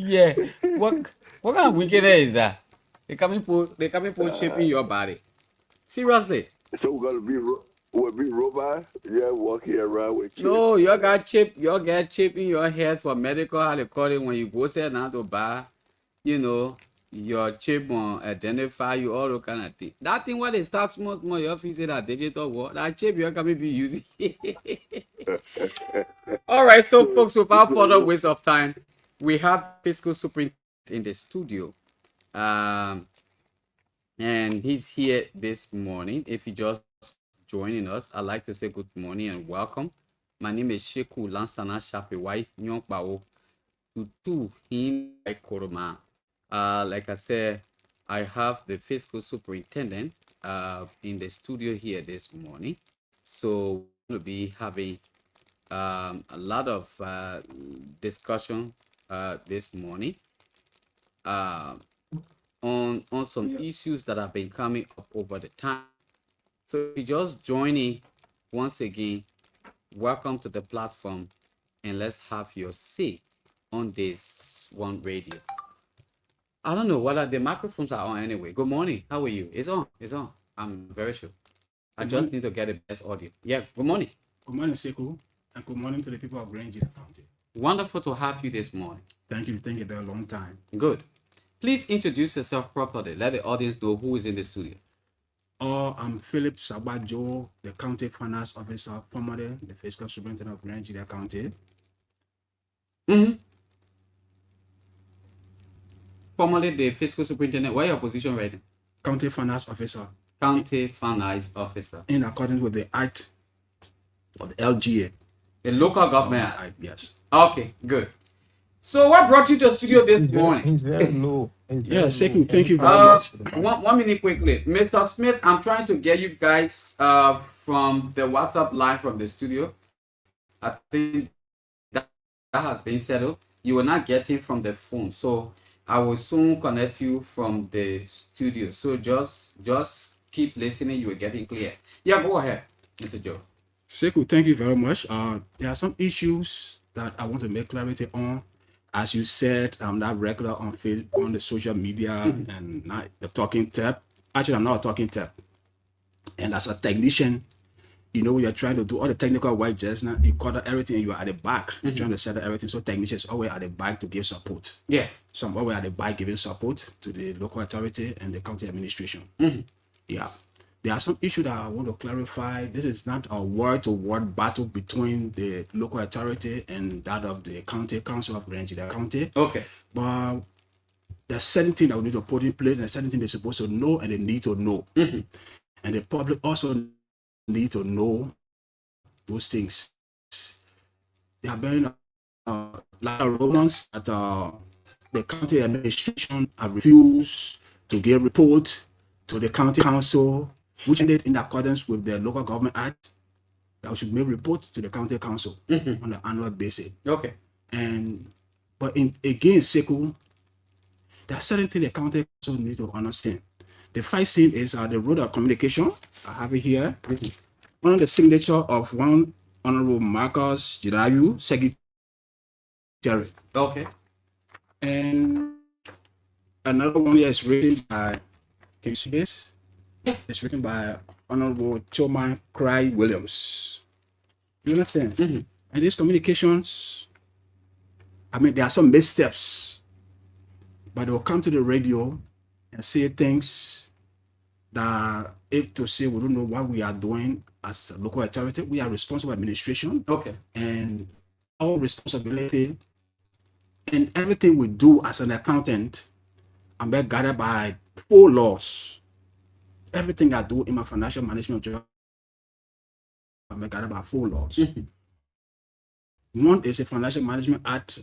Yeah. What kind of wickedness is that? They come and put chip in your body. Seriously. So we'll be robot, yeah, walking around with chip. No, you got chip in your head for medical, how they call it when you go say now to buy, you know, your chip will identify you, all those kind of thing. That thing when they start small, your face say that digital world, that chip you're gonna be using. All right, so So, folks, without further so waste of time, we have the fiscal superintendent in the studio. Um, and he's here this morning. If you just joining us, I'd like to say good morning and welcome. My name is Sheku Lansana Shapewai Nyongpao to him by Koroma. Like I said, I have the fiscal superintendent in the studio here this morning. So we'll be having a lot of discussion this morning. On some issues that have been coming up over the time. So if you just joining once again, welcome to the platform and let's have your say on this one radio. I don't know whether the microphones are on anyway. Good morning. How are you? It's on. It's on. I'm very sure. I just need to get the best audio. Yeah, good morning. Good morning, Sekou, and good morning to the people of Grange County. Wonderful to have you this morning. Thank you. Thank you for a long time. Good. Please introduce yourself properly. Let the audience know who is in the studio. I'm Philip Sabajo, the County Finance Officer, formerly the Fiscal Superintendent of Grange County. Formerly the fiscal superintendent. What is your position right now? County Finance Officer. County Finance Officer. In accordance with the Act of the LGA. The local government act. Yes. Okay, good. So what brought you to the studio this morning? He's very low. Sekou, thank you very much. 1 minute quickly. Mr. Smith, I'm trying to get you guys from the WhatsApp line from the studio. I think that has been settled. You will not get him from the phone. So I will soon connect you from the studio. So just keep listening. You will get it clear. Yeah, go ahead, Mr. Joe. Sekou, thank you very much. There are some issues that I want to make clarity on. As you said, I'm not regular on Facebook, on the social media, and not the talking tap. Actually, I'm not a talking tap. And as a technician, you know, you're trying to do all the technical work just now. You cover everything, and you're at the back trying to set up everything. So technicians always at the back to give support. Yeah. So I'm always at the back giving support to the local authority and the county administration. Yeah. There are some issues that I want to clarify. This is not a word-to-word battle between the local authority and that of the county council of Grange County. Okay. But there's certain things that we need to put in place and certain things they're supposed to know and they need to know. And the public also need to know those things. There have been a lot of rumors that the county administration have refused to give report to the county council, which ended in accordance with the Local Government Act, that we should make reports to the county council on an annual basis. Okay. But again, Sekou, there are certain things the county council needs to understand. The first thing is the road of communication. I have it here. On the signature of one Honorable Marcus GEDEH, Secretary. Okay. And another one here is written by, can you see this? It's written by Honorable Choma Cry Williams. You understand? And these communications, I mean, there are some missteps, but they'll come to the radio and say things that, if to say we don't know what we are doing as a local authority, we are responsible administration. Okay. And our responsibility and everything we do as an accountant, I'm guided by 4 laws. Everything I do in my financial management job, I'm guided by 4 laws. One is the Financial Management Act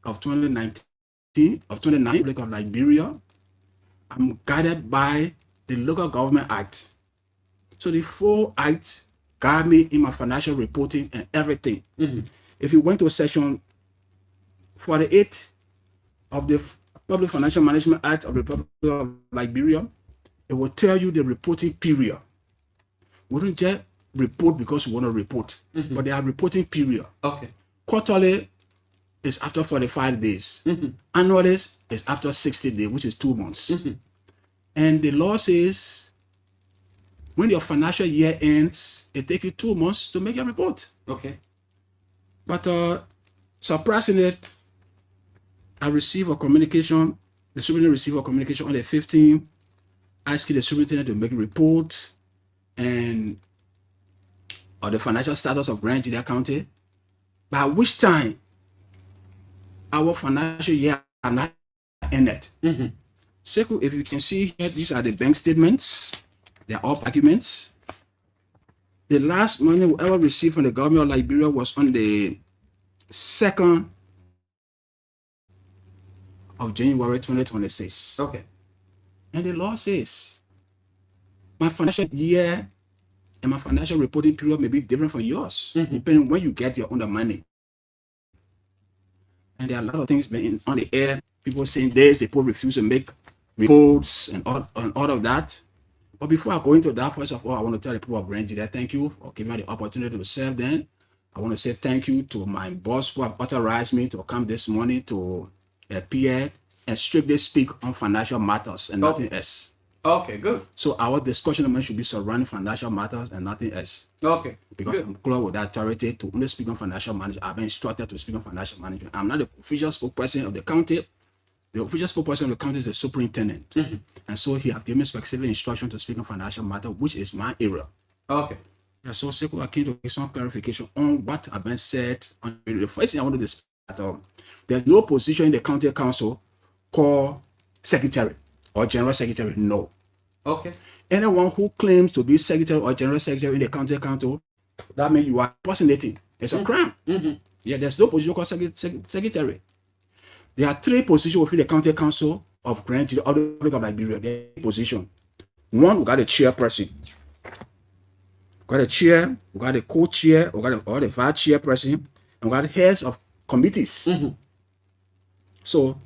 of 2019, of 29, Republic of Liberia. I'm guided by the Local Government Act. So the 4 acts guide me in my financial reporting and everything. If you went to section 48 of the Public Financial Management Act of the Republic of Liberia, it will tell you the reporting period. We don't just report because we want to report, but they are reporting period. Okay. Quarterly, is after 45 days. Annualities is after 60 days, which is 2 months. And the law says when your financial year ends, it takes you 2 months to make your report. Okay. But surprisingly, I received a communication, the superintendent received a communication on the 15th, asking the superintendent to make a report and on the financial status of Grand GEDEH County, by which time our financial year are not ended. Second, if you can see here, these are the bank statements. They are all documents. The last money we ever received from the government of Liberia was on the 2nd of January 2026. Okay. And the law says my financial year and my financial reporting period may be different from yours, depending when you get your own money. And there are a lot of things being on the air. People saying this, people refuse to make reports and all of that. But before I go into that, first of all, I want to tell the people of Grand GEDEH, thank you for giving me the opportunity to serve them. I want to say thank you to my boss who have authorized me to come this morning to appear and strictly speak on financial matters and nothing else. Okay, good. So our discussion should be surrounding financial matters and nothing else. Okay. Because good. I'm close with that authority to only speak on financial management. I've been instructed to speak on financial management. I'm not the official spokesperson of the county. The official spokesperson of the county is the superintendent. And so he has given me specific instruction to speak on financial matter, which is my area. Okay. Yeah, so Sekou, I came to get some clarification on what have been said. The first thing I want to discuss that there's no position in the county council called secretary or general secretary. No. Okay. Anyone who claims to be secretary or general secretary in the county council, that means you are impersonating. It's a crime. Yeah, there's no position called secretary. There are 3 positions within the county council of Grand GEDEH, of the Republic of Liberia. There are position. One, we got a chairperson. We got a chair, we got a co-chair, we got the vice chairperson, and we got heads of committees. So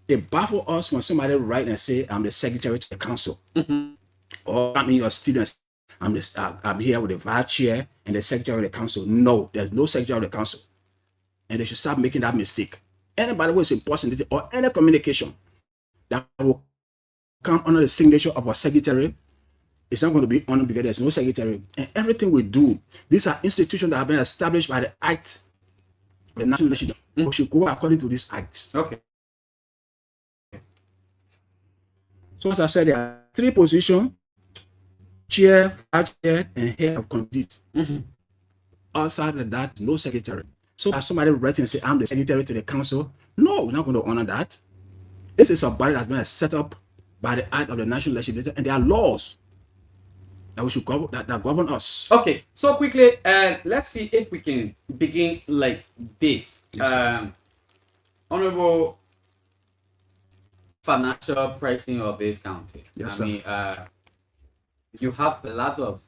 it baffles us when somebody write and say, I'm the secretary to the council. Or I mean your students, I'm here with the vice chair and the secretary of the council. No, there's no secretary of the council. And they should stop making that mistake. Anybody who is impersonating or any communication that will come under the signature of a secretary, it's not going to be honored because there's no secretary. And everything we do, these are institutions that have been established by the Act, the National Legislature. We should go according to this Act. Okay. So as I said, there are 3 positions: chair, vice chair, and head of committees. Outside of that, no secretary. So as somebody writes and say, I'm the secretary to the council, no, we're not going to honor that. This is a body that's been set up by the Act of the National Legislature, and there are laws that we should govern, that govern us. Okay, so quickly, let's see if we can begin like this. Yes. Honorable financial pricing of this county. Yes, I mean, you have a lot of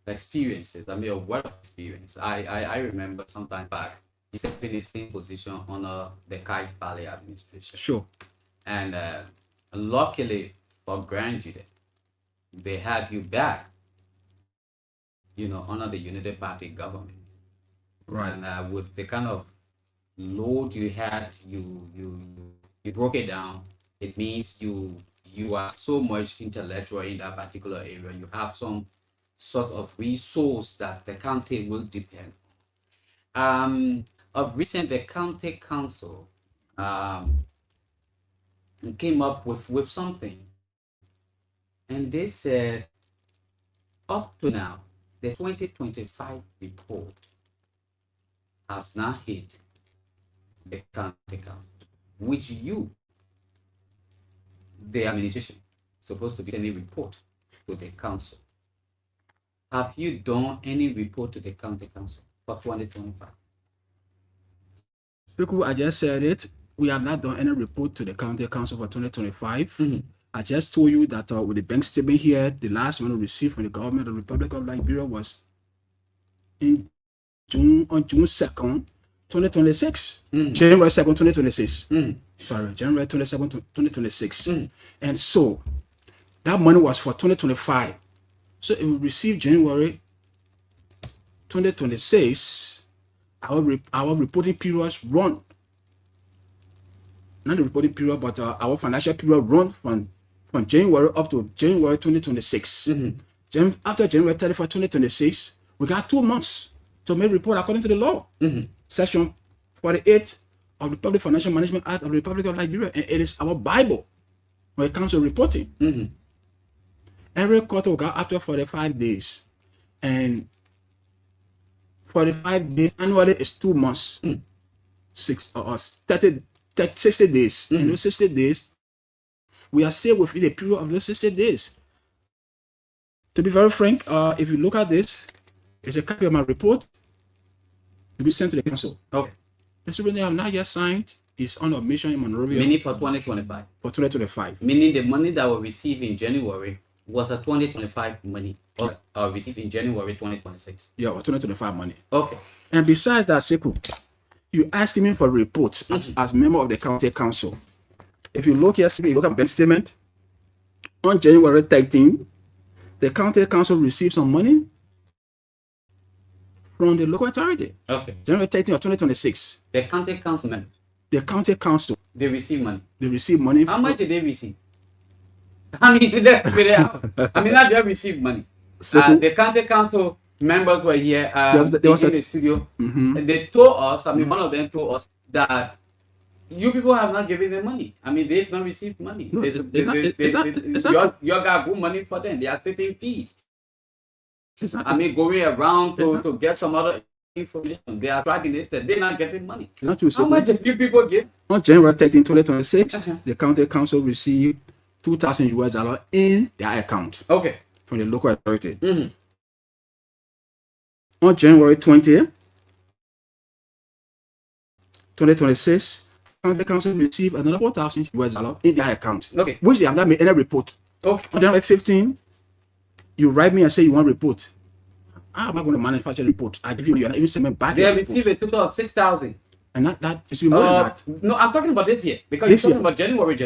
experiences. I mean, a wealth of experience. I remember sometime back, you said in the same position under the Kai Valley administration. Sure. And luckily for Grand GEDEH, they had you back, under the Unity Party government. Right. And with the kind of load you had, you broke it down. It means you are so much intellectual in that particular area. You have some sort of resource that the county will depend on. Of recent, the county council came up with something, and they said up to now the 2025 report has not hit the county council, which the administration supposed to be sending report to the council. Have you done any report to the county council for 2025? I just said it. We have not done any report to the county council for 2025. I just told you that with the bank statement here, the last one we received from the government of the Republic of Liberia was on June 2nd, 2026. January 2nd, 2026. Sorry, January 27th, 2026. And so that money was for 2025. So if we receive January 2026, our reporting periods run not the reporting period, but our financial period run from January up to January 2026. After January 31, 2026, we got 2 months to make report according to the law. Section 48 of the Public Financial Management Act of the Republic of Nigeria, and it is our Bible when it comes to reporting. Every quarter we got after 45 days, and 45 days annually is 2 months, 60 days. In those 60 days, we are still within the period of those 60 days. To be very frank, if you look at this, it's a copy of my report to be sent to the council. Okay. The superintendent have not yet signed. Is on a mission in Monrovia. Meaning for 2025. For 2025. Meaning the money that we received in January was a 2025 money, or received in January 2026. Yeah, or 2025 money. Okay. And besides that, Seku, you asking me for a report as member of the county council. If you look here, you look at bank statement. On January 13, the county council received some money from the local authority. Okay. January 13 of 2026. The county council members. The county council. They receive money. They receive money. How much did they receive? I mean, let's figure it out. I mean, not just receive money. The county council members were here in the studio. And they told us, I mean, one of them told us that you people have not given them money. I mean, they've not received money. No, You got good money for them. They are sitting fees. I mean, going around to get some other information. They are stagnated. They're not getting money. Not true, How much did you people give? On January 13, 2026, the county council received $2,000 in their account. Okay. From the local authority. On January 20, 2026, the council received another $4,000 in their account. Okay. Which they have not made any report. Okay. On January 15, you write me and say you want a report. How am I going to manufacture a report? I give you, you're not even sending back. They have received a total of 6,000. And that is more than that. No, I'm talking about this year because This you're talking year. about January.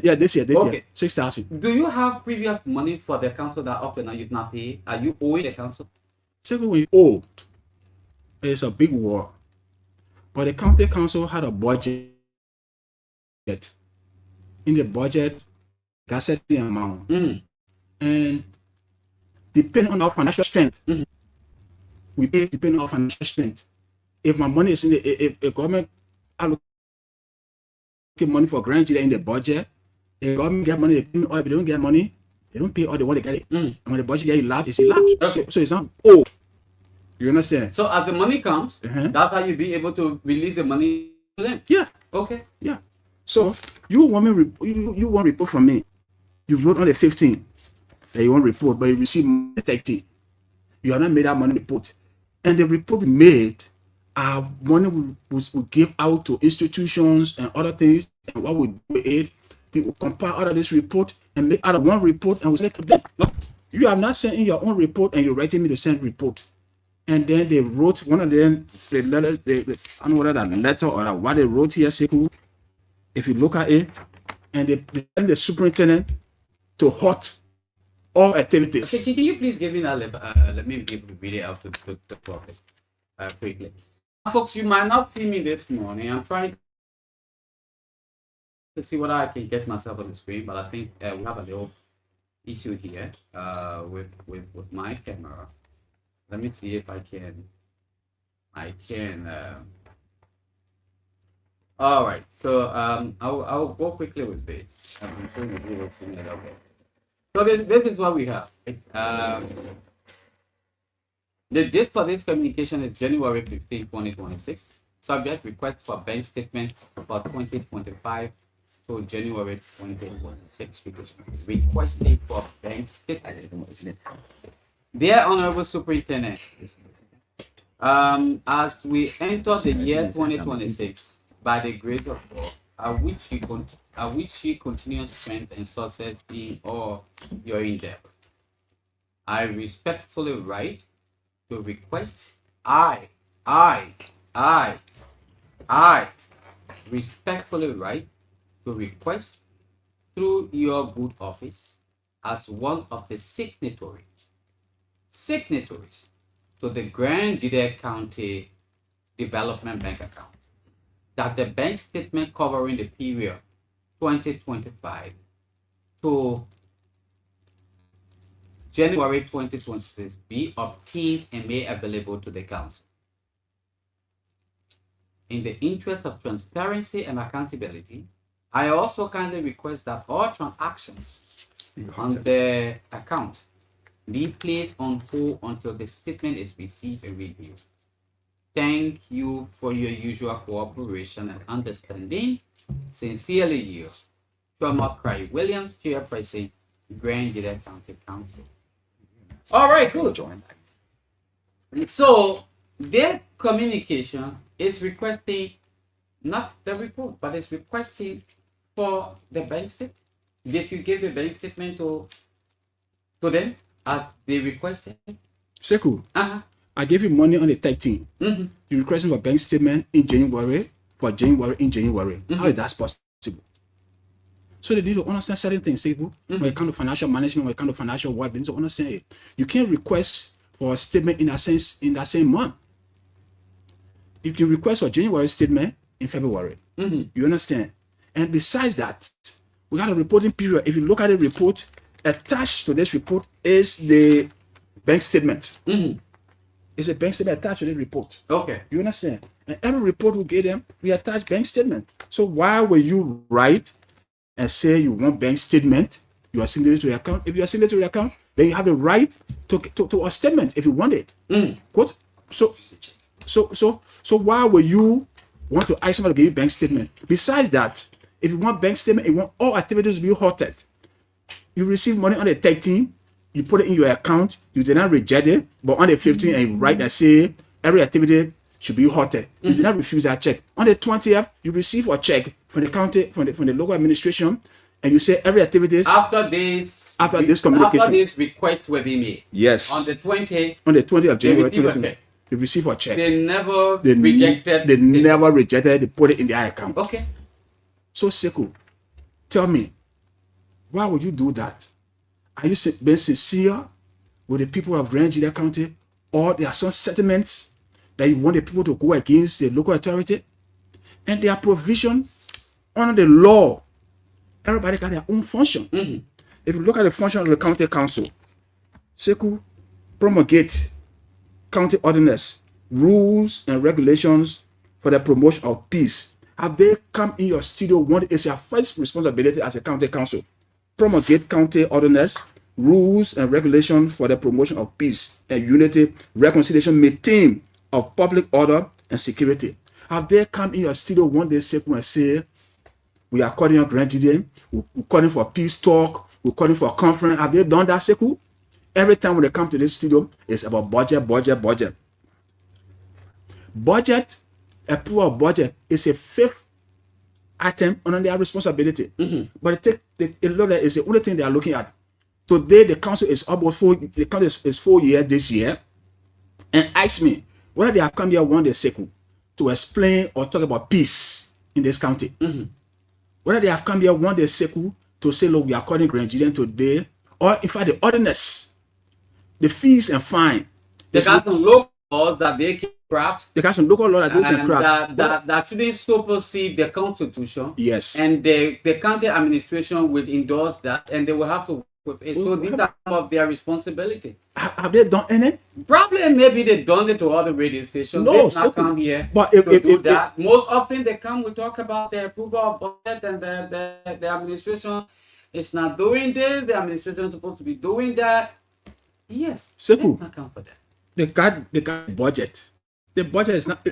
Yeah, this year. Okay. 6,000. Do you have previous money for the council that up to now you've not paid? Are you owing the council? So when you old, it's a big war. But the county council had a budget. In the budget, got set the amount. And depending on our financial strength, we pay depending on our financial strength. If my money is in if government allocate money for Grand GEDEH in the budget, if government get money, they pay, or if they don't get money, they don't pay all they want to get it. And when the budget get elapsed, it's elapsed. Okay. So it's not old. You understand? So as the money comes, that's how you be able to release the money to them. Yeah. Okay. Yeah. So you want you want report from me. You wrote on the 15th that you want report, but you receive the 30. You have not made that money report. And the report made, our money will give out to institutions and other things. And what we do is they will compile out of this report and make out of one report and we send it to them. No, you have not sent in your own report and you're writing me to send report. And then they wrote one of them, the letters, I don't know whether that letter or what they wrote here, if you look at it, and they send the superintendent to halt all activities. Okay, can you please give me that? Let me be able to read it out to profit quickly. Folks, you might not see me this morning. I'm trying to see whether I can get myself on the screen, but I think we have a little issue here with my camera. Let me see if I can. All right, so I'll go quickly with this. I'm sure you will see it. Okay. So this is what we have. The date for this communication is January 15, 2026. Subject request for bank statement for 2025 to January 2026. Requesting for bank statement. Dear Honorable Superintendent, as we enter the year 2026, by the grace of God, I wish you continuous strength and success in all your endeavor. I respectfully write to request. I respectfully write to request through your good office as one of the signatories to the Grand GEDEH County Development Bank account that the bank statement covering the period 2025 to January 2026 be obtained and made available to the council. In the interest of transparency and accountability, I also kindly request that all transactions on the account be placed on hold until the statement is received and reviewed. Thank you for your usual cooperation and understanding. Sincerely yours, Trauma Cry Williams, Chairperson, Grand GEDEH County Council. All right, good. So this communication is requesting not the report, but it's requesting for the bank statement. Did you give the bank statement to them as they requested? Seku, Uh-huh. I gave you money on the 13th. Mm-hmm. You requesting for bank statement in January, in January. Mm-hmm. How is that possible? So they need to understand certain things, Seku. When it comes to financial management, when it comes to financial work, they need to understand it. You can't request for a statement in that same month. You can request for January statement in February. Mm-hmm. You understand? And besides that, we got a reporting period. If you look at the report, attached to this report is the bank statement. Mm-hmm. It's a bank statement attached to the report. Okay. You understand? And every report we get them, we attach bank statement. So why will you write and say you want bank statement? You are sending it to the account. If you are sending it to the account, then you have the right to a statement if you want it. Mm. What? So why will you want to ask somebody to give you bank statement? Besides that, if you want bank statement, you want all activities to be halted. You receive money on the 13th, you put it in your account, you did not reject it, but on the 15th, and you write and say every activity should be halted. You did not refuse that check. On the 20th, you receive a check from the county, from the local administration, and you say every activity After this communication. After this request will be made. Yes. On the 20th. On the 20th of January, They receive a check. They never rejected. They never rejected. They put it in their account. Okay. So Seku, tell me, why would you do that? Are you being sincere with the people of Grand GEDEH County, or there are some settlements that you want the people to go against the local authority, and their provision under the law? Everybody got their own function. Mm-hmm. If you look at the function of the county council, Seku promulgate county ordinance, rules and regulations for the promotion of peace. Have they come in your studio? One is your first responsibility as a county council. Promulgate county ordinance, rules and regulations for the promotion of peace and unity, reconciliation, maintain of public order and security. Have they come in your studio one day, Seku, and say, we are calling on Grand GEDEH, we're calling for peace talk, we're calling for a conference? Have they done that, Seku? Every time when they come to this studio, it's about budget. Budget, approval of budget is a fifth item under their responsibility. Mm-hmm. But a lot of that is the only thing they are looking at. Today, the council is almost the council is 4 years this year, and ask me whether they have come here one day, Seku, to explain or talk about peace in this county. Mm-hmm. Whether they have come here one day, Seku, to say, look, we are calling Grand GEDEH today, or in fact, the ordinance, the fees and fine. They got some local laws that they can craft. They got some local laws that they can craft. That shouldn't supersede the constitution. Yes. And the county administration will endorse that, and they will have to work with it. So these are some of their responsibility. Have they done any? Probably maybe they've done it to other radio stations. No, they've not come here but to do that. Most often they come, we talk about the approval of budget, and the administration is not doing this. The administration is supposed to be doing that. Yes, Seku, not come for that. They got budget. The budget is not.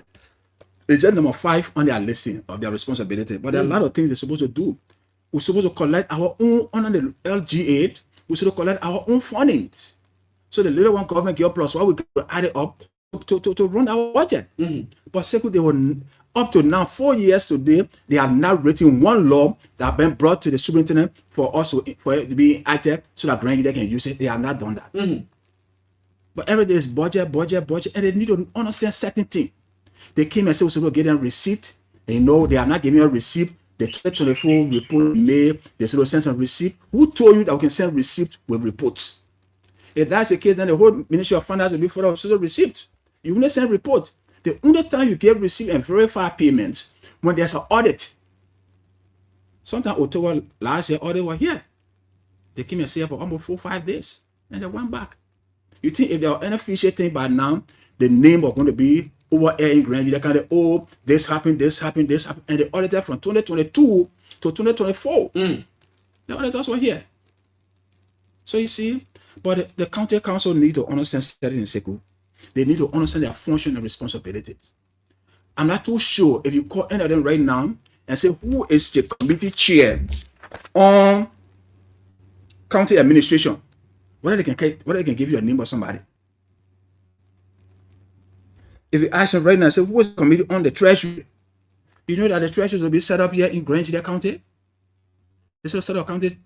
It's just number 5 on their listing of their responsibility. But there are a lot of things they're supposed to do. We're supposed to collect our own under the LG8. We're supposed to collect our own fundings. So the little one government give plus, why we could add it up to run our budget. Mm-hmm. But Seku, they were up to now 4 years today. They have not written one law that have been brought to the superintendent for it to be acted so that Grand GEDEH can use it. They have not done that. Mm-hmm. But every day is budget, and they need to understand certain things. They came and said, we're supposed to get them receipt. And they are not giving a receipt. The 2024 report made, they should send some receipt. Who told you that we can send receipt with reports? If that's the case, then the whole Ministry of Finance will be for us to receipt. You will not send report. The only time you get receipt and verify payments when there's an audit. Sometime October last year, or they were here. They came and stayed for almost 4-5 days, and they went back. You think if there were any fishy thing by now, the name was going to be over air in Grand, they kind of, oh, this happened, and the auditor from 2022 to 2024, the auditors were here. So you see, but the county council need to understand setting in Seku. They need to understand their function and responsibilities. I'm not too sure if you call any of them right now and say, who is the committee chair on county administration, whether they can give you a name of somebody. If you ask them right now and say, who is the committee on the treasury, you know that the treasury will be set up here in Grand County. This is a set of county.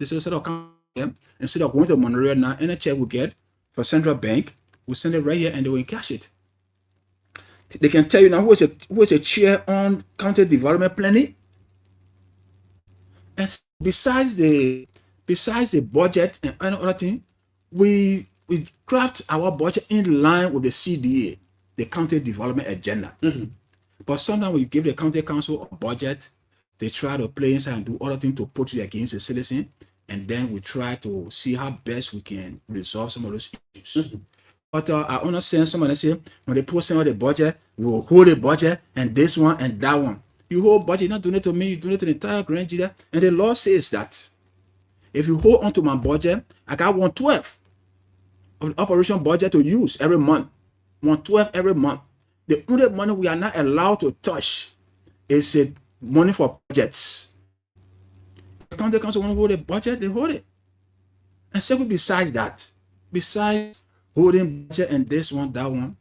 Instead of going to Monterey now, any check we get for Central Bank, we'll send it right here and they will cash it. They can tell you now who is a chair on county development planning. And besides the budget and other thing, we craft our budget in line with the CDA, the county development agenda. But sometimes when you give the county council a budget, they try to play inside and do other things to put you against the citizen. And then we try to see how best we can resolve some of those issues. But I understand somebody say, when they put some of the budget, we'll hold the budget and this one and that one. You hold budget, you're not doing it to me, you do it to the entire Grand GEDEH. And the law says that if you hold onto my budget, I got 1/12 of the operation budget to use every month. 1/12 every month. The only money we are not allowed to touch is money for budgets. The county council want to hold a budget, they hold it. And so besides that, besides holding budget and this one, that one,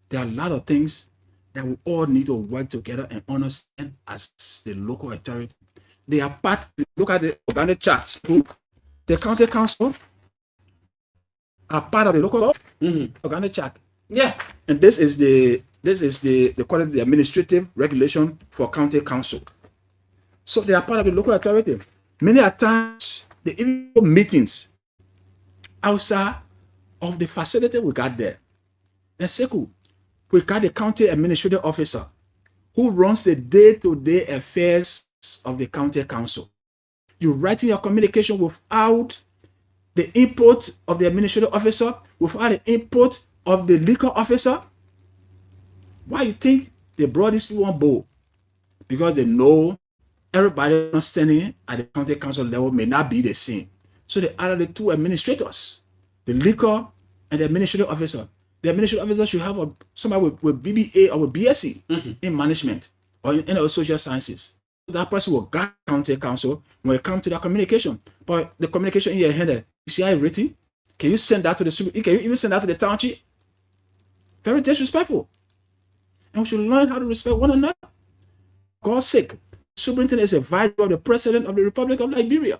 there are a lot of things that we all need to work together and understand as the local authority. They are part, look at the organic charts. The county council are part of the local organic chart. Yeah. And this is the they call it the administrative regulation for county council. So they are part of the local authority. Many a times they even have meetings outside of the facility we got there. And Seku, we got the county administrative officer who runs the day-to-day affairs of the county council. You writing your communication without the input of the administrative officer, without the input of the legal officer. Why you think they brought these people on board? Because they know everybody standing at the county council level may not be the same. So they added the two administrators, the legal and the administrative officer. The administrative officer should have somebody with BBA or with BSc in management or in social sciences. That person will guide county council when it comes to that communication. But the communication in your hand, you see how it's written? Can you send that to the super? Can you even send that to the township? Very disrespectful. And we should learn how to respect one another. For God's sake, superintendent is a vice of the president of the Republic of Liberia.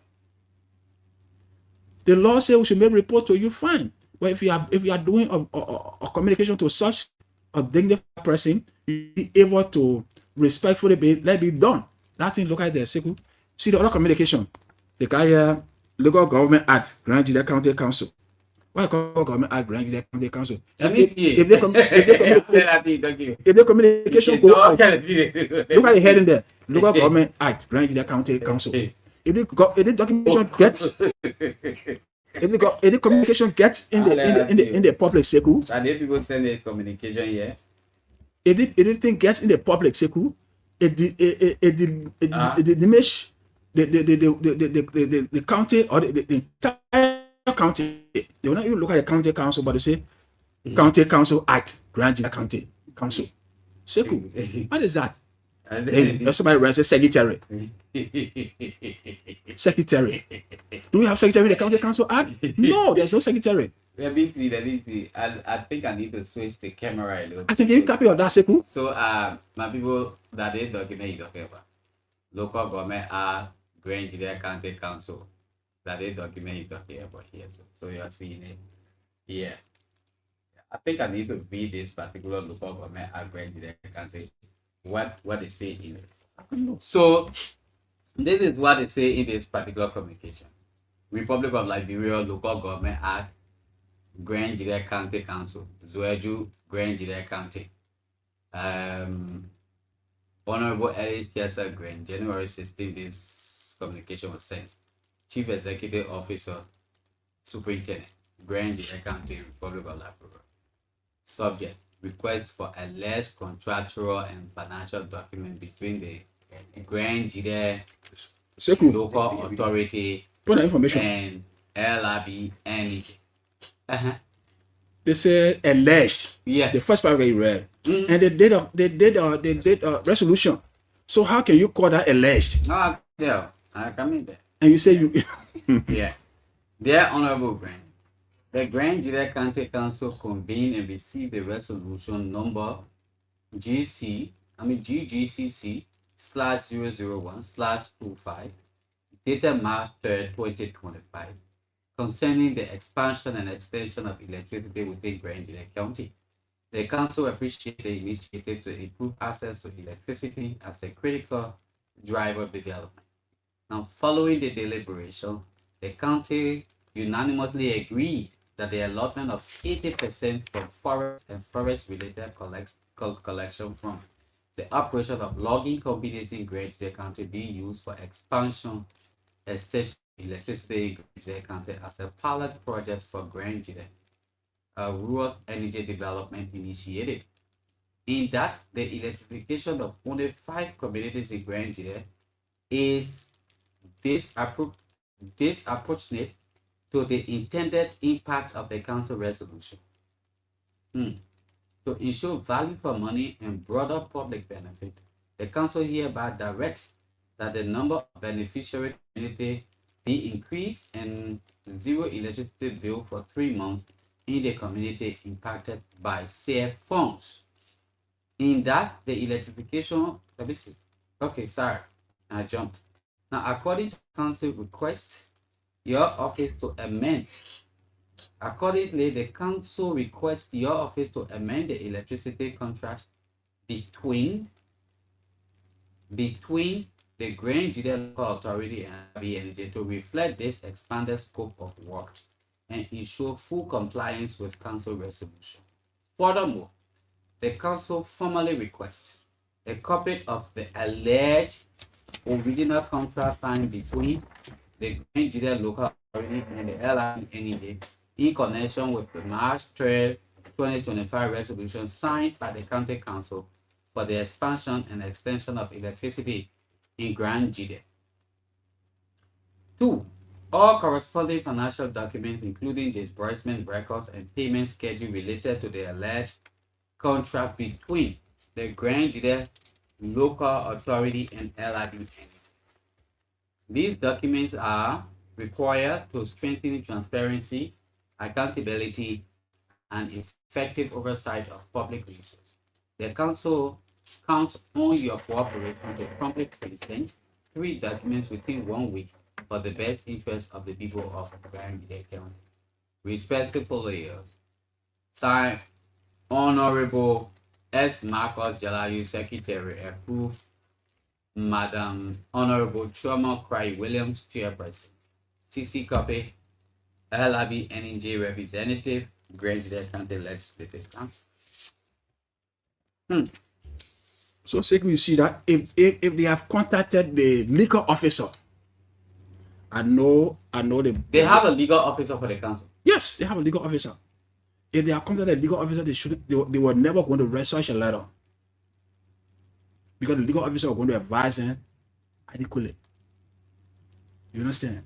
The law says we should make a report to you, fine. But if you are doing a communication to such a dignified person, you be able to respectfully let it be done. That thing, look at the circle. See the other communication. The guy here, Local Government Act, Grand GEDEH County Council. Why Local Government Act, Grand GEDEH County Council? If the communication go out, look at the heading there. Local Government Act, Grand GEDEH County Council. If the documentation gets if the communication gets in the public circle, and if people send the communication here, if the thing gets in the public circle, it diminish the county or the entire county. They will not even look at the county council, but they say County Council Act, Grand GEDEH County Council. Circle. What is that? And somebody writes a secretary. Secretary. Do we have secretary in the County Council Act? No, there's no secretary. Let me see. I think I need to switch the camera a little bit. I can give you a copy of that, Seku. So, my people, that they document you talking about. Local government are Grand GEDEH County Council. That they document you talking about here. So you're seeing it here. I think I need to read this particular local government are Grand GEDEH County. What they say in it. So this is what they say in this particular communication. Republic of Liberia Local Government Act, Grand GEDEH County Council, Zueju, Grand GEDEH County. Honorable Ellis Chester Grant, January 16 this communication was sent. Chief Executive Officer, Superintendent, Grand GEDEH County, Republic of Labrador. Subject: request for alleged contractual and financial document between the Grand GEDEH local authority Put that information. and LRB and They say alleged. yeah. The first paragraph you read, and they did a resolution. So how can you call that alleged? No, there. I come in there. And you say you Yeah. Dear Honorable Grand, the Grand GEDEH County Council convened and received the resolution number GGCC/001/25 dated March 3rd, 2025, concerning the expansion and extension of electricity within Grand GEDEH County. The council appreciates the initiative to improve access to electricity as a critical driver of development. Now, following the deliberation, the county unanimously agreed that the allotment of 80% from forest and forest-related collection from the operation of logging companies in Grand GEDEH County be used for expansion extension of electricity in Grand GEDEH County as a pilot project for Grand GEDEH, a rural energy development initiative. In that, the electrification of only 5 communities in Grand GEDEH is disproportionate to the intended impact of the council resolution. To ensure value for money and broader public benefit, the council hereby directs that the number of beneficiary community be increased and zero electricity bill for 3 months in the community impacted by said funds. In that, the electrification, let me see. Okay, sorry, I jumped. Now, according to council request, your office to amend. Accordingly, the council requests your office to amend the electricity contract between the Grand GEDEH local authority and BNJ to reflect this expanded scope of work and ensure full compliance with council resolution. Furthermore, the council formally requests a copy of the alleged original contract signed between the Grand GEDEH local authority and the LRNEJ in connection with the March 3rd, 2025 resolution signed by the county council for the expansion and extension of electricity in Grand GEDEH. 2. All corresponding financial documents, including disbursement records and payment schedule related to the alleged contract between the Grand GEDEH local authority and LRB. These documents are required to strengthen transparency, accountability, and effective oversight of public resources. The council counts on your cooperation to promptly present 3 documents within 1 week for the best interest of the people of Grand GEDEH County. Respectfully, signed, Honorable S. Marcos Jalayu, Secretary, approved, Madam Honorable Choma Cry Williams, Chairperson. CC copy, LRB NNJ Representative, Grand GEDEH County Legislative Council. So secondly, you see that if they have contacted the legal officer, I know they have a legal officer for the council. Yes, they have a legal officer. If they have contacted the legal officer, they were never going to write such a letter. Because the legal officer was going to advise them adequately. You understand?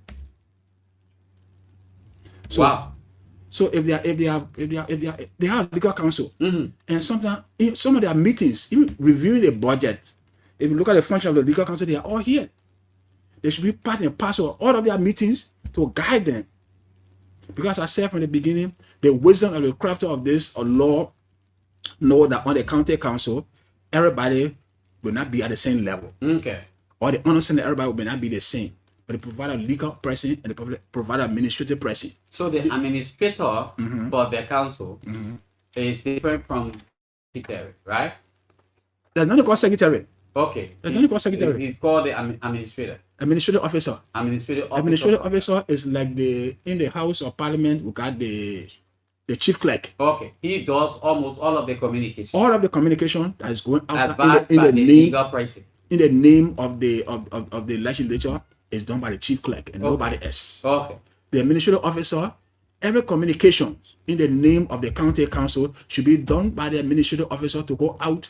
So, wow. So if they have legal counsel, and sometimes in some of their meetings, even reviewing the budget, if you look at the function of the legal counsel, they are all here. They should be part and parcel of all of their meetings to guide them. Because I said from the beginning, the wisdom of the crafter of this law know that on the county council, everybody will not be at the same level. Okay. Or the understanding everybody will not be the same. But they provide a legal person and they provide an administrative person. So the administrator for the council is different from secretary, right? There's nothing called secretary. Okay. There's nothing called secretary. It's called the administrator. Administrative officer. Administrative officer. Administrative officer is like in the House of Parliament, we got the chief clerk. Okay. He does almost all of the communication. All of the communication that is going out in the name, legal person. in the name of the legislature is done by the chief clerk and Okay. nobody else. Okay. The administrative officer, every communication in the name of the county council should be done by the administrative officer to go out.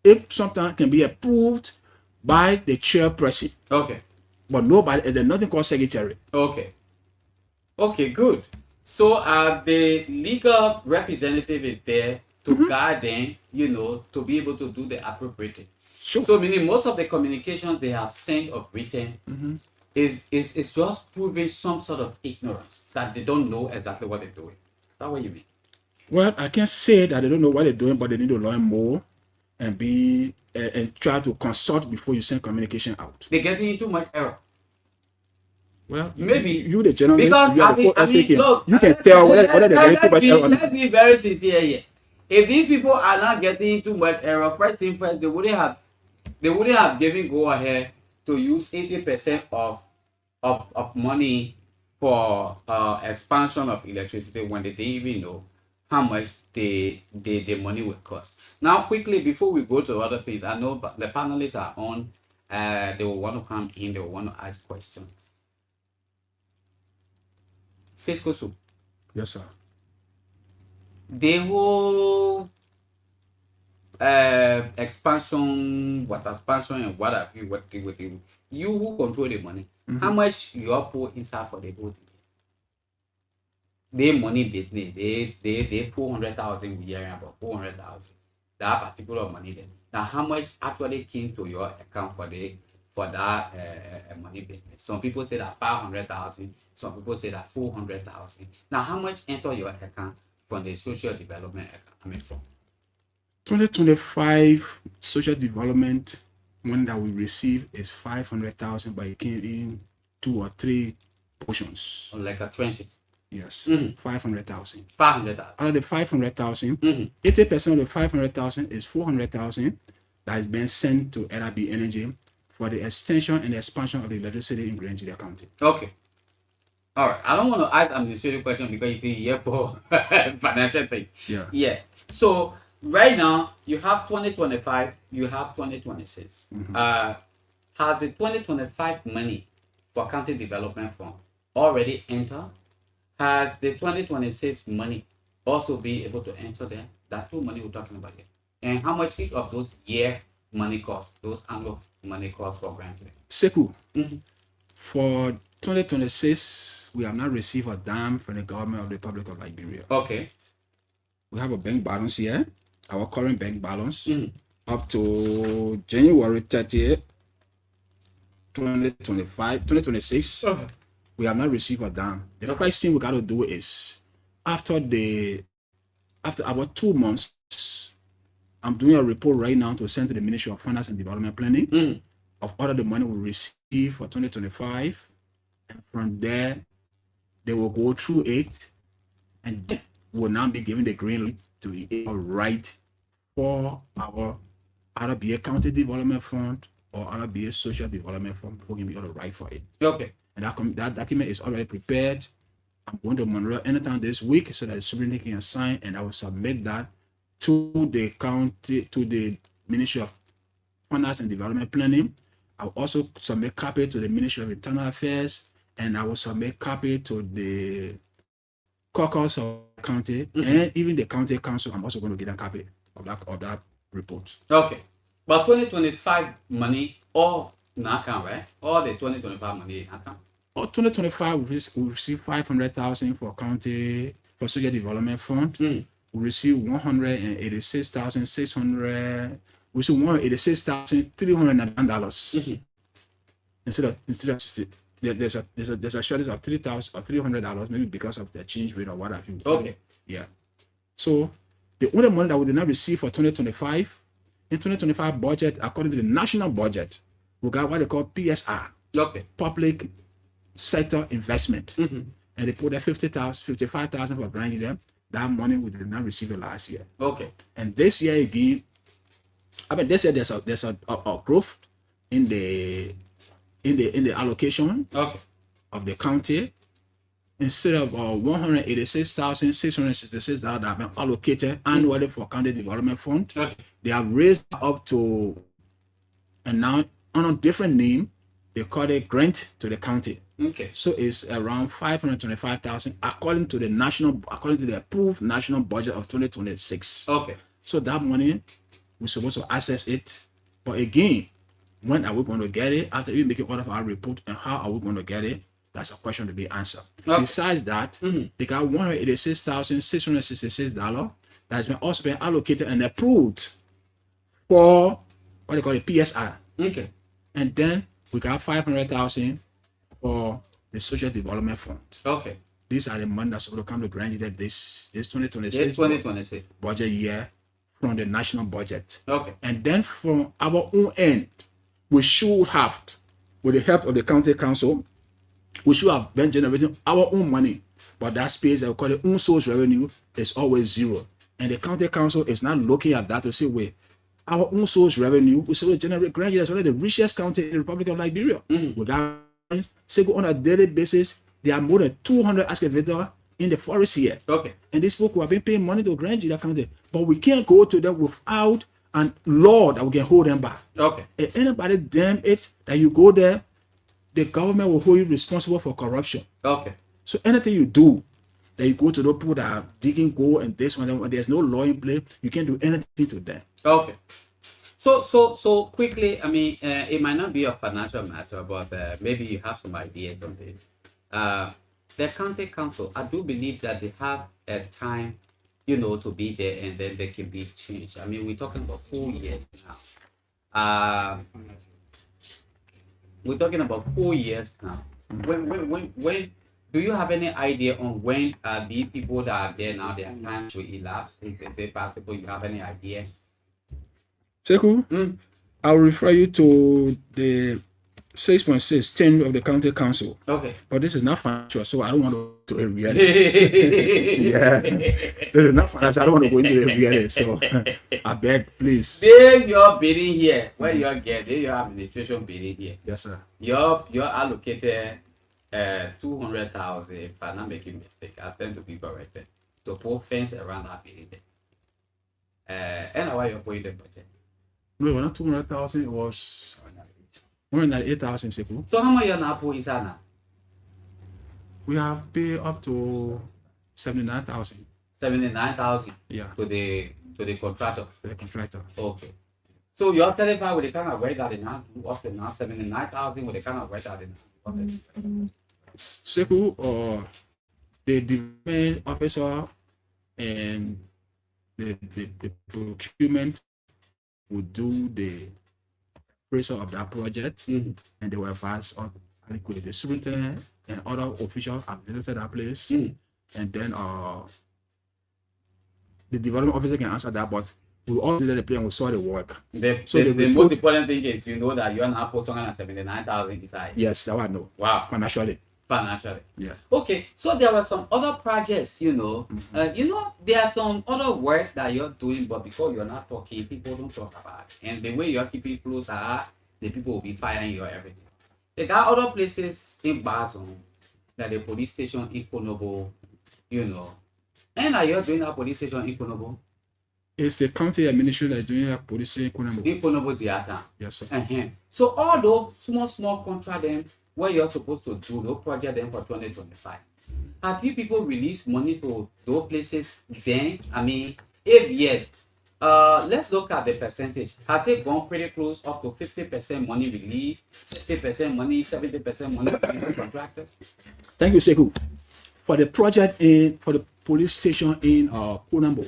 If something can be approved by the chairperson, Okay. but nobody, there's nothing called secretary. Okay. Okay, good. So the legal representative is there to guide them, you know, to be able to do the appropriating. Sure. So meaning most of the communications they have sent of recent is just proving some sort of ignorance that they don't know exactly what they're doing. Is that what you mean? Well, I can't say that they don't know what they're doing, but they need to learn more and be and try to consult before you send communication out. They're getting into much error. Well, Maybe you the journalist, because you are the first taking. look, You can tell whether they're getting too much error. Let's be very sincere here. If these people are not getting too much error, first thing first, they wouldn't have given go ahead to use 80% of money for expansion of electricity when they didn't even know how much the money would cost. Now, quickly before we go to other things, I know the panelists are on. They will want to come in. They will want to ask questions. Fiscal soup. Yes, sir. The whole expansion, water expansion, and what have you, you who control the money, how much you all put inside for the whole thing? They money business, they 400,000 we hearing about 400,000. That particular money then. Now, how much actually came to your account for that money business? Some people say that 500,000. Some people say that 400,000. Now, how much enter your account from the social development account? I mean, from 2025 social development money that we receive is 500,000, but it came in 2 or 3 portions. like a transit. Yes, 500,000. 500,000. Out of the 500,000, 80% of the 500,000 is 400,000 that has been sent to LRB Energy for the extension and expansion of the electricity in Grand Gede County. Okay. All right. I don't want to ask administrative question because you see here for financial thing. Yeah. Yeah. So right now you have 2025, you have 2026. Has the 2025 money for county development fund already entered? Has the 2026 money also be able to enter there? That two money we're talking about here. And how much each of those year money costs, those annual money costs for granting? Seku, for 2026, we have not received a dime from the government of the Republic of Liberia. Okay. We have a bank balance here, our current bank balance, up to January 30th, 2026. We have not received a dime. The first thing we got to do is, after about 2 months, I'm doing a report right now to send to the Ministry of Finance and Development Planning of all of the money we receive for 2025. And from there, they will go through it and will now be given the green light to write for our RBA County Development Fund or RBA Social Development Fund. We can be able to write for it. Okay. And that document is already prepared. I'm going to Monroe anytime this week so that the superintendent can sign, and I will submit that to the county, to the Ministry of Finance and Development Planning. I'll also submit copy to the Ministry of Internal Affairs, and I will submit copy to the caucus of the county and even the county council. I'm also going to get a copy of that report. Okay. But 2025 money all in account, right? All the 2025 money in account. 2025, we received 500,000 for county for social development fund. We received 186,600. We received $186,309. Instead of there's a shortage of $300 maybe because of the change rate or what have you. Okay. Yeah. So the only money that we did not receive for 2025 in 2025 budget, according to the national budget, we got what they call PSR. Okay. Public sector investment, and they put there 55,000 for granting them. That money we did not receive it last year. Okay. And this year again, this year there's a growth in the allocation of the county. Instead of 186,666 that have been allocated annually for county development fund, they have raised up to, and now on a different name, they call it grant to the county. Okay. So it's around 525,000 according to the approved national budget of 2026. Okay. So that money, we're supposed to access it. But again, when are we going to get it? After we make all of our report, and how are we going to get it? That's a question to be answered. Okay. Besides that, they got $186,666 that's been also been allocated and approved for what they call a PSR. Okay. And then we got 500,000 for the social development fund. Okay. These are the money that's supposed to come to Grand that this 2026 Yes, 2026 budget year from the national budget. Okay. And then from our own end, we should have, with the help of the county council, we should have been generating our own money. But that space that we call it own source revenue is always zero. And the county council is not looking at that to say, wait, our own source revenue, we still generate Grand That's already the richest county in the Republic of Liberia. Without say go on a daily basis, there are more than 200 excavators in the forest here. Okay. And these people have been paying money to Grand County, but we can't go to them without a law that we can hold them back. Okay. If anybody damn it that you go there, the government will hold you responsible for corruption. Okay. So anything you do, that you go to those people that are digging gold and this one, when there's no law in place, you can't do anything to them. Okay. So quickly, I mean, it might not be a financial matter, but maybe you have some ideas on this. The county council, I do believe that they have a time, to be there, and then they can be changed. I mean, we're talking about 4 years now. We're talking about 4 years now. When do you have any idea on when the people that are there now, their time will elapse? Is it possible? You have any idea? Seku, I'll refer you to the 6.6 10 of the county council. Okay. But this is not financial, so I don't want to go into it. Yeah. This is not financial. I don't want to go into it really. So I beg, please. Then you're bidding here. Where you're getting your administration bidding here. Yes, sir. You're allocated 200,000, if I'm not making mistake. I stand to be corrected. To put fence around that building there. And why you're putting the budget? No, it was not 200,000, it was 108,000, Seku. So how much you're now put inside now? We have paid up to 79,000. 79,000. Yeah. To the contractor. To the contractor. Okay. So you're 35 with the kind of work that they now do up to now 79,000 with the kind of work that they now do. Seku, or the development officer and the procurement would do the appraisal of that project, and they will advise on adequately. The superintendent and other officials have visited that place, and then the development officer can answer that, but we all did the plan, we saw the work. The most important thing is that you are now put 279,000 inside. Yes, that one I know. Wow. Financially. Yeah. Okay, so there were some other projects, there are some other work that you're doing, but because you're not talking, people don't talk about it. And the way you're keeping close the people will be firing you everything. They got other places in Bazon, like the police station in Konobo, And are you doing a police station in Konobo? It's the county administration that's doing a police station in Konobo. In Konobo Ziata. Yes, sir. So all those small contract them, what you're supposed to do, those project them for 2025. Have you people released money to those places then? I mean, if yes, let's look at the percentage. Has it gone pretty close up to 50% money released, 60% money, 70% money released to contractors? Thank you, Seku. For the project for the police station in Konobo,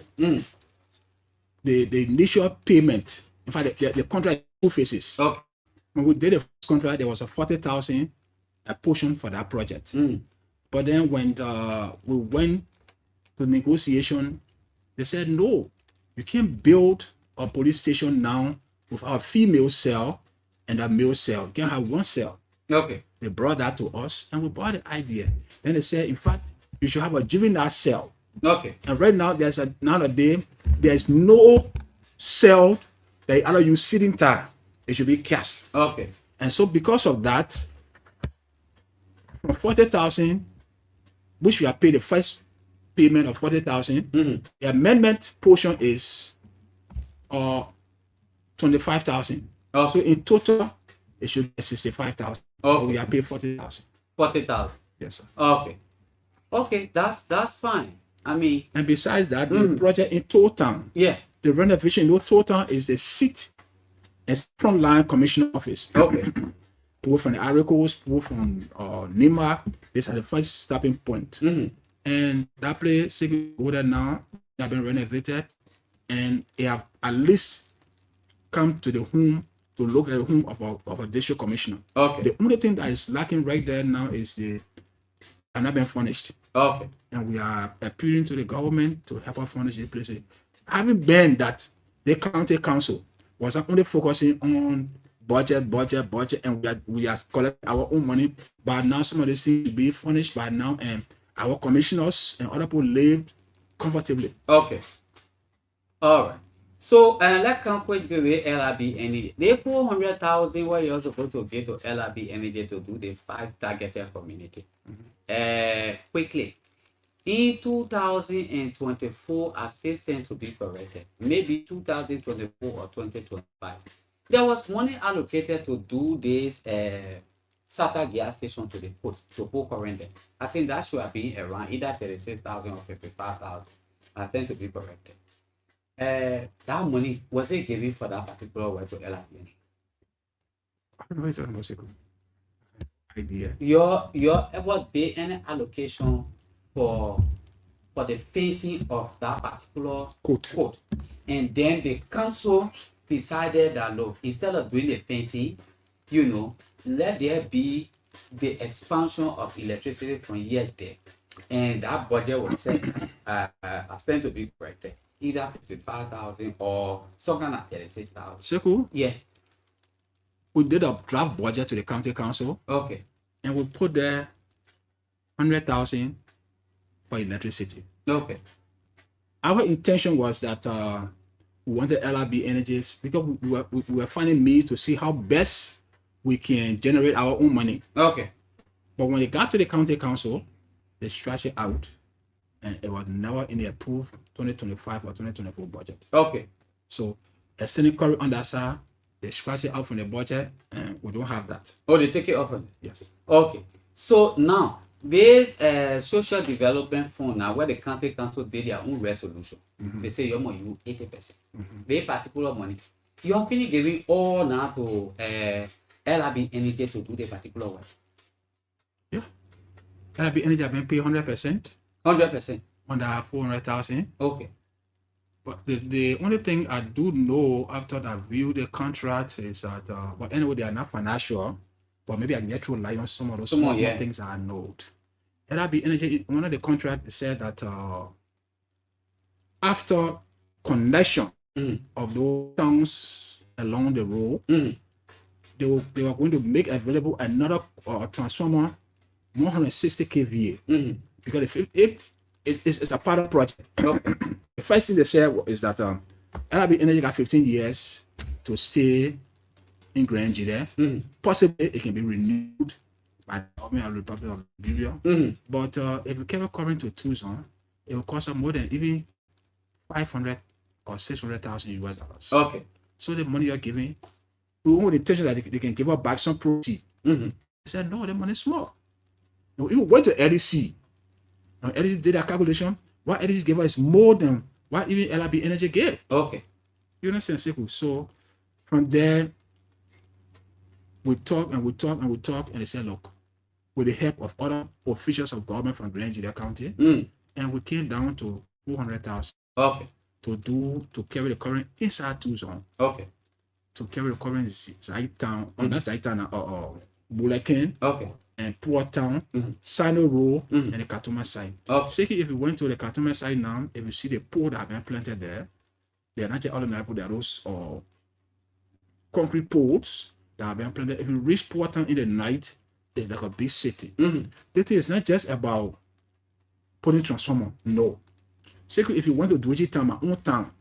the initial payment, in fact, the contract two phases. Okay. When we did the first contract, there was a 40,000 portion for that project. But then when we went to negotiation, they said, no, you can't build a police station now with our female cell and a male cell. You can't have one cell. Okay. They brought that to us and we bought the idea. Then they said, in fact, you should have a juvenile cell. Okay. And right now, nowadays, there's no cell that allow you sitting time. It should be cast. Okay. And so because of that, from 40,000, which we have paid the first payment of 40,000, the amendment portion is 25,000. Okay. So in total, it should be 65,000. But we Okay. are paid 40,000. 40,000. Yes, sir. Okay. Okay, that's fine. I mean, And besides that, the project in total, yeah. the renovation in total is the seat and frontline commissioner office. Okay. People from the Ivory Coast, people from Nima. These are the first stopping point. And that place, go there now, they have been renovated, and they have at least come to the home to look at the home of a district commissioner. Okay. The only thing that is lacking right there now is the have not been furnished. Okay. And we are appealing to the government to help us furnish the place. Having been that the county council was only focusing on budget, and we are collecting our own money. But now some of these things be furnished by now, and our commissioners and other people live comfortably. Okay. All right. So let's calculate the way LRB Energy. The 400,000 where you're supposed to get to LRB Energy to do the 5 targeted community. Quickly. In 2024, as things tend to be corrected, maybe 2024 or 2025, there was money allocated to do this SATA gas station to the put to put current there. I think that should have been around either 36,000 or 55,000. I think to be corrected. That money was it given for that particular work to LRB? I don't know what you're talking about. Idea. Your what day any allocation for the fencing of that particular Court. And then the council decided that look, instead of doing the fencing, let there be the expansion of electricity from here to there, and that budget was set as tend to be corrected, either 55,000 or something like 36,000. Seku, Yeah. we did a draft budget to the county council, Okay. and we put there 100,000 for electricity. Okay. Our intention was that we wanted LRB Energies because we were finding means to see how best we can generate our own money. Okay. But when it got to the county council, they stretched it out, and it was never in the approved 2025 or 2024 budget. Okay. So extending curry on that side, they scratch it out from the budget, and we don't have that. Oh, they take it off of it. Yes. Okay. So now this social development fund now where the county council did their own resolution. They say your money 80%. Very particular money. You have been giving all now to LRB Energy to do the particular work. Yeah. LRB Energy have been paid 100%. 100%. On the 400,000. Okay. But the only thing I do know after I view the contract is that, but anyway, they are not financial, but maybe I can get through light on some of those small things I know. LRB Energy, one of the contracts said that after connection of those towns along the road, they were going to make available another transformer 160 kVA. Because if it's a part of project. The first thing they said is that LRB Energy got 15 years to stay in Grand GEDEH. Possibly it can be renewed by the government of the Republic of Nigeria. But if we keep current to Tucson, it will cost them more than even 500 or 600,000 US dollars. Okay. So the money you're giving, we want the intention that they can give us back some proceeds. They said no, the money is small. We even went to LEC. Now LEC did a calculation. What LEC gave us is more than what even LRB Energy gave. Okay. You understand, Seku? So from there, we talk, and they said, look, with the help of other officials of government from Grand GEDEH County, and we came down to 400,000. Okay. To carry the current inside Tucson. Okay. To carry the current Zaitown, or not Zaitown, or Bulekin. Okay. And Port Town, Sino Row, and the Katuma side. Second, if you went to the Katuma side now, if you see the pole that have been planted there, they are not just ordinary pole, they are those concrete poles that have been planted. If you reach Port Town in the night, it's like a big city. The thing is not just about putting transformer, no. Second, if you went to Dweji Town, my own town,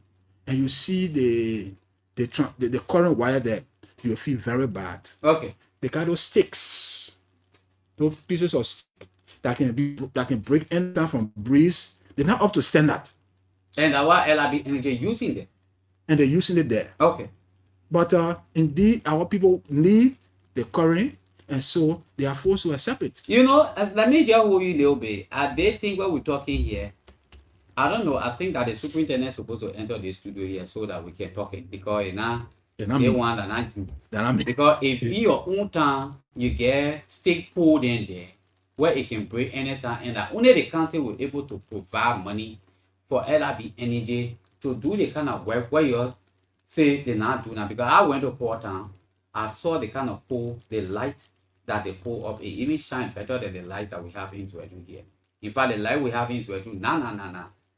and you see the current wire there, you will feel very bad. Okay. They got those sticks. Those pieces of stick that can break anytime from breeze, they're not up to standard. And our LRB Energy using them. And they're using it there. Okay. But indeed, our people need the current, And so they are forced to accept it. You know, let me just hold you a little bit. They think what we're talking here, I don't know. I think that the superintendent is supposed to enter the studio here so that we can talk it because now they want and I do. Because if in your own time you get stake pulled in there where it can break anytime and that only the county will able to provide money for LRB Energy to do the kind of work where you say they not do now. Because I went to Port Town, I saw the kind of pole, the light that they pull up, it even shine better than the light that we have in Zwedu here. In fact, the light we have in Zwedu,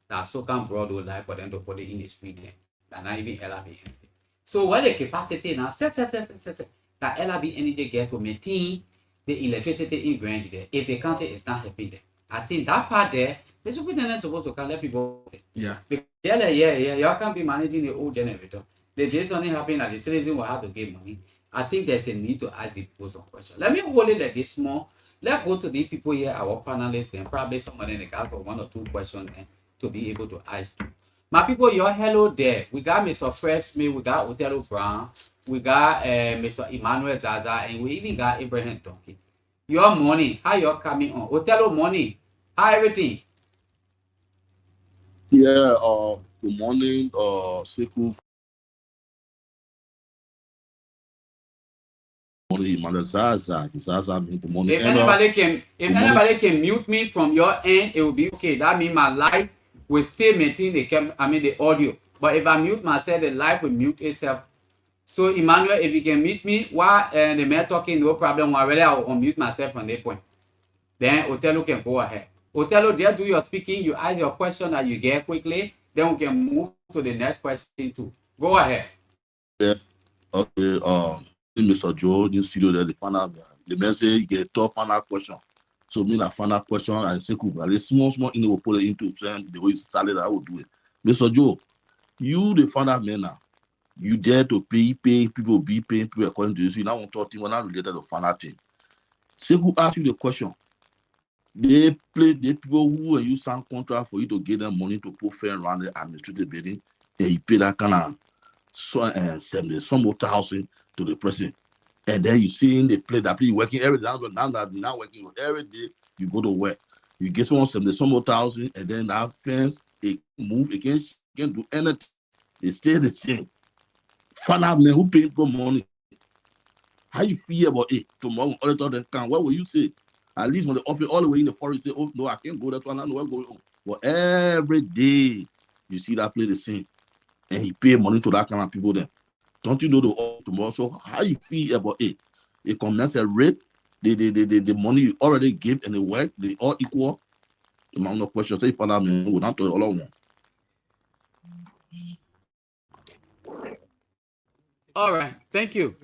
that so can broad light for them to put it in the street there. That not even LRB Energy. So what the capacity now, that LRB Energy get to maintain the electricity in Grange there, if the county is not happy there. I think that part there, the superintendent is supposed to can let people. Yeah. Because y'all can't be managing the old generator. The days only happen that the citizen will have to give money. I think there's a need to ask the people some questions. Let me hold it like this small. Let's go to the people here, our panelists, and probably somebody in the car for 1 or 2 questions to be able to ask to. My people, you're hello there. We got Mr. Fred Smith, we got Othello Brown, we got Mr. Emmanuel Zaza, and we even got Abraham Donkey. Your morning, how you're coming on? Othello morning, how everything? Yeah, good morning, Sekou. Morning, Emmanuel Zaza. Zaza, good morning. If anybody can mute me from your end, it will be okay. That means my live will still maintain the audio. But if I mute myself, the live will mute itself. So Emmanuel, if you can mute me while the man talking, no problem. Already I'll unmute myself from that point. Then Othello can go ahead. Othello, just do your speaking. You ask your question that you get quickly. Then we can move to the next question too. Go ahead. Yeah. Okay. Mr. Joe, in studio there, the man say you get tough final question. So me na final question and Sekou, but the small in the put it into the way it's started, I will do it. Mr. Joe, you the final man now. You dare to pay people, be paying people according to you. So you now want to talk to not related to final thing. Sekou ask you the question. They play the people who you sign contract for you to give them money to put fair around the administrative building, and you pay that kind of some more thousand to the president. And then you see in the play that play working every day. Now that you're not working every day, you go to work. You get some more thousand, and then that fence it move again, can't do anything. They stay the same. Find out man who paid good money. How you feel about it tomorrow? All the other can. What will you say? At least when they up all the way in the forest, say, "Oh no, I can't go. That's why I know what's going on." But every day you see that play the same, and he pay money to that kind of people. Then don't you know the tomorrow? So how you feel about it? It comes a rate. The money you already give and the work they all equal. The amount of questions say for that man will not tell all of them. All right, thank you.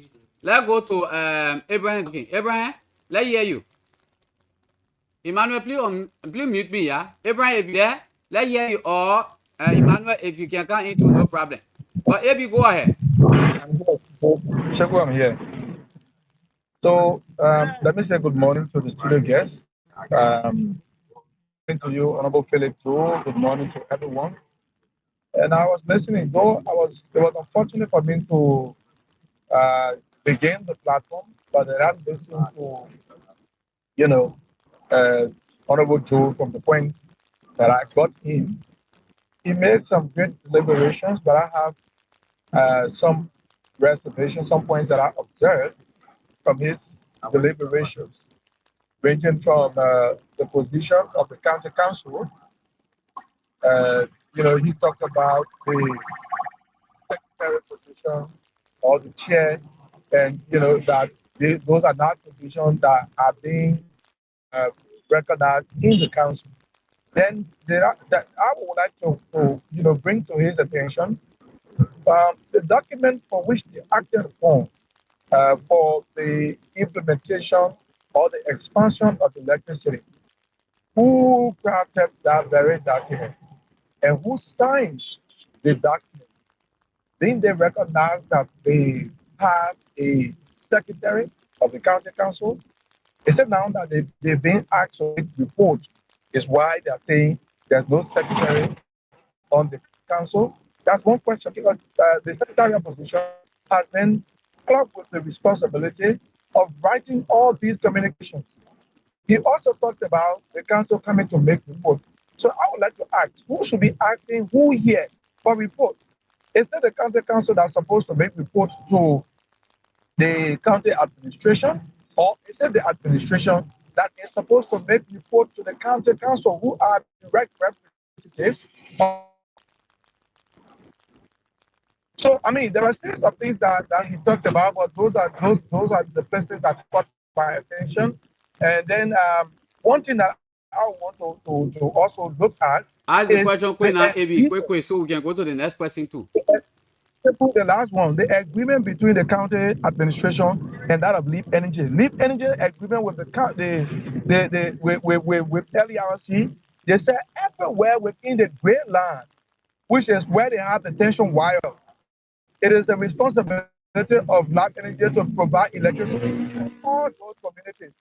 Let's go to Abraham. Okay, Abraham, let's hear you. Emmanuel, please mute me, yeah? Abraham, if you're there, let's hear you. Or Emmanuel, if you can come into, no problem. But Abby, go ahead. I'm here. I'm here. So let me say good morning to the studio guests. Good morning to you, Honorable Philip, too. Good morning to everyone. And I was listening, though it was unfortunate for me to begin the platform, but I am listening to, Honorable Joe from the point that I got in. He made some good deliberations, but I have some reservations, some points that I observed from his deliberations, ranging from the position of the county council. He talked about the secretary position or the chair, and that those are not positions that are being recognized in the council. Then that I would like to bring to his attention the document for which they acted upon for the implementation or the expansion of electricity. Who crafted that very document and who signs the document? Then they recognize that they have a secretary of the county council. Is it now that they've been asked to report is why they're saying there's no secretary on the council? That's one question because the secretarial position has been clubbed with the responsibility of writing all these communications. He also talked about the council coming to make reports. So I would like to ask, who should be asking who here for reports? Is it the county council that's supposed to make reports to the county administration, or is it the administration that is supposed to make reports to the county council, who are direct representatives? So I mean, there are series of things that he talked about, but those are the places that caught my attention. And then one thing that I want to also look at Ask the is question quick now, AB. Quick, so we can go to the next person too. the last one, the agreement between the county administration and that of Leap Energy. Leap Energy agreement with with LERC. They said everywhere within the Great Land, which is where they have the tension wire, it is the responsibility of Black Energy to provide electricity to all those communities.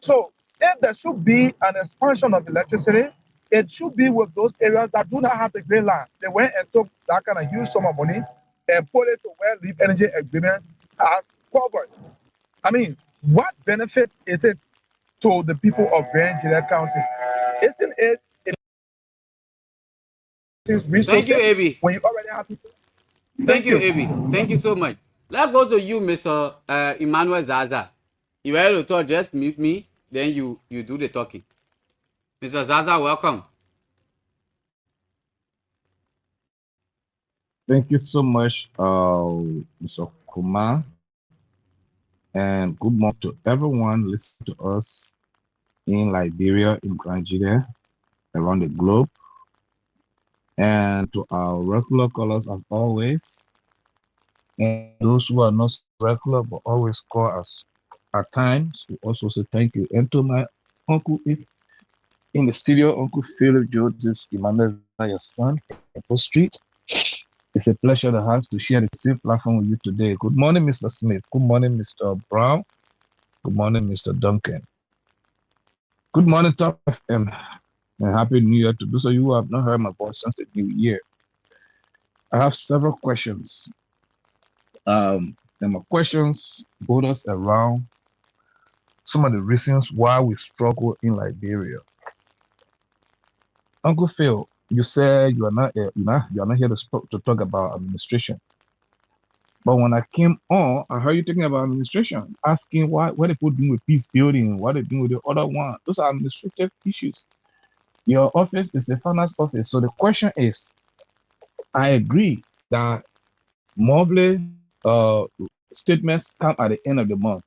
So if there should be an expansion of electricity, it should be with those areas that do not have the green line. They went and took that kind of huge sum of money and put it to where Leap Energy Agreement has covered. I mean, what benefit is it to the people of Grand GEDEH County? Isn't it Thank you, resources AB. when you already have people? Thank you, AB. Thank you so much. Let's go to you, Mr. Emmanuel Zaza. You ready to talk? Just mute me, then you do the talking. Mr. Zaza, welcome. Thank you so much, Mr. Kumar, and good morning to everyone listening to us in Liberia, in Nigeria, around the globe, and to our regular callers as always, and those who are not regular but always call us at times. We also say thank you, and to my uncle in the studio, Uncle Philip Joe, this Emmanuel, your son, Apple Street. It's a pleasure to have to share the same platform with you today. Good morning, Mr. Smith. Good morning, Mr. Brown. Good morning, Mr. Duncan. Good morning, Top FM. And Happy New Year to those of you who have not heard my voice since the new year. I have several questions. And my questions borders around some of the reasons why we struggle in Liberia. Uncle Phil, you said you are not here to talk about administration. But when I came on, I heard you talking about administration, asking what they put doing with peace building, what they're doing with the other one. Those are administrative issues. Your office is the finance office. So the question is, I agree that monthly statements come at the end of the month.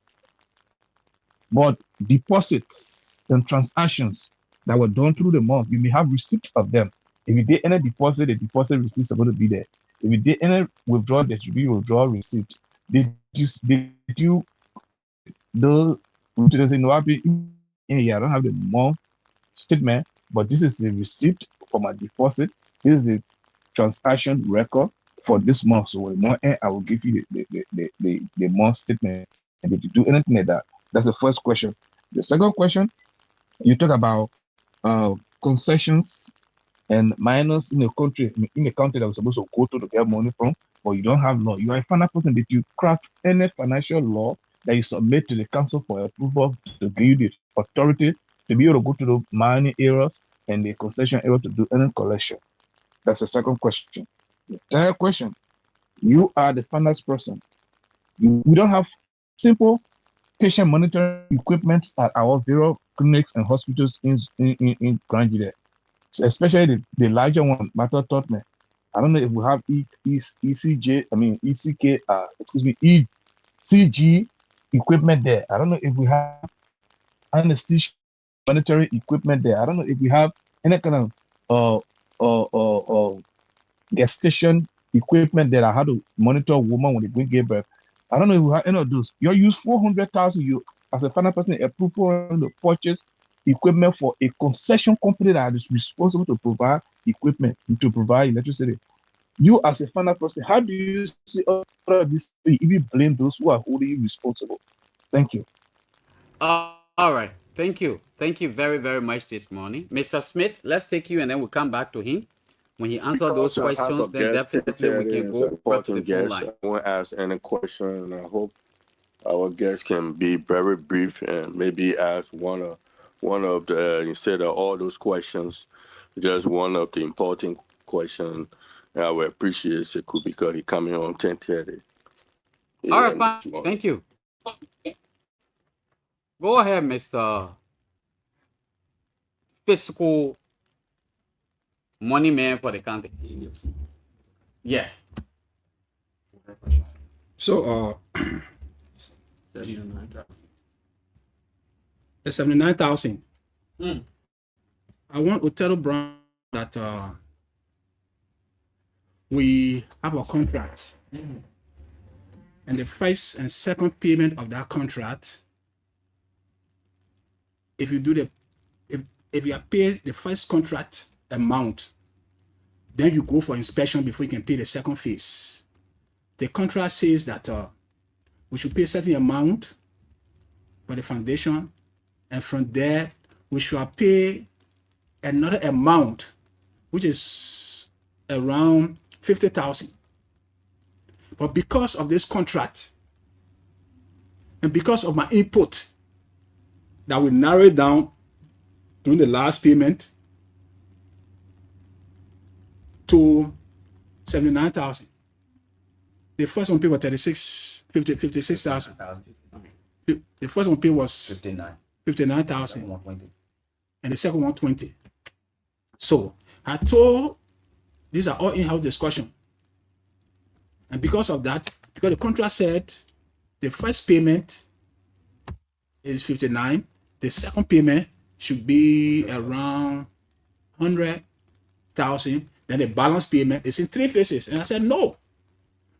But deposits and transactions that were done through the month, you may have receipts of them. If you did any deposit, the deposit receipts are going to be there. If you did any withdrawal, there should be withdrawal receipt. Did you do I don't have the month statement, but this is the receipt for my deposit. This is the transaction record for this month. So when month end, I will give you the month statement. And did you do anything like that? That's the first question. The second question, you talk about concessions and minors in a country that was supposed to go to get money from, but you don't have law. You are a final person. Did you craft any financial law that you submit to the council for approval to give you the authority to be able to go to the mining areas and the concession area to do any collection? That's the second question. The third question, you are the finance person. We don't have simple patient monitoring equipment at our various clinics and hospitals in Grand GEDEH. Especially the larger one, Matter taught me. I don't know if we have ECG equipment there. I don't know if we have anesthesia monitoring equipment there. I don't know if we have any kind of gestation equipment there. I had to monitor a woman when they give birth. I don't know if we have any of those. You use 400,000. You as a final person approve to purchase equipment for a concession company that is responsible to provide equipment to provide electricity. You as a final person, how do you see all of this? Even blame those who are holding you responsible? Thank you. All right. Thank you. Thank you very, very much this morning. Mr. Smith, let's take you and then we'll come back to him. When he answers those questions, then definitely we can go back to the phone line. I won't ask any question, and I hope our guests can be very brief and maybe ask one of the, instead of all those questions, just one of the important questions. And I would appreciate Sekou because he coming on 10:30. All Yeah, right, and fine. just one. Thank you. Go ahead, Mr. Fiscal Money Man for the country. Yeah. So the 79,000. Hmm. I want to tell Brown that we have a contract, and the first and second payment of that contract, if you do the if you are paid the first contract amount, then you go for inspection before you can pay the second phase. The contract says that we should pay a certain amount for the foundation, and from there we should pay another amount, which is around 50,000. But because of this contract, and because of my input, that we narrow it down during the last payment to 79,000. The first one paid was 56,000. The first one paid was 59,000. And the second one 20. So I told, these are all in-house discussion. And because of that, because the contract said the first payment is 59, the second payment should be around 100,000. Then the balance payment is in 3 phases. And I said, no,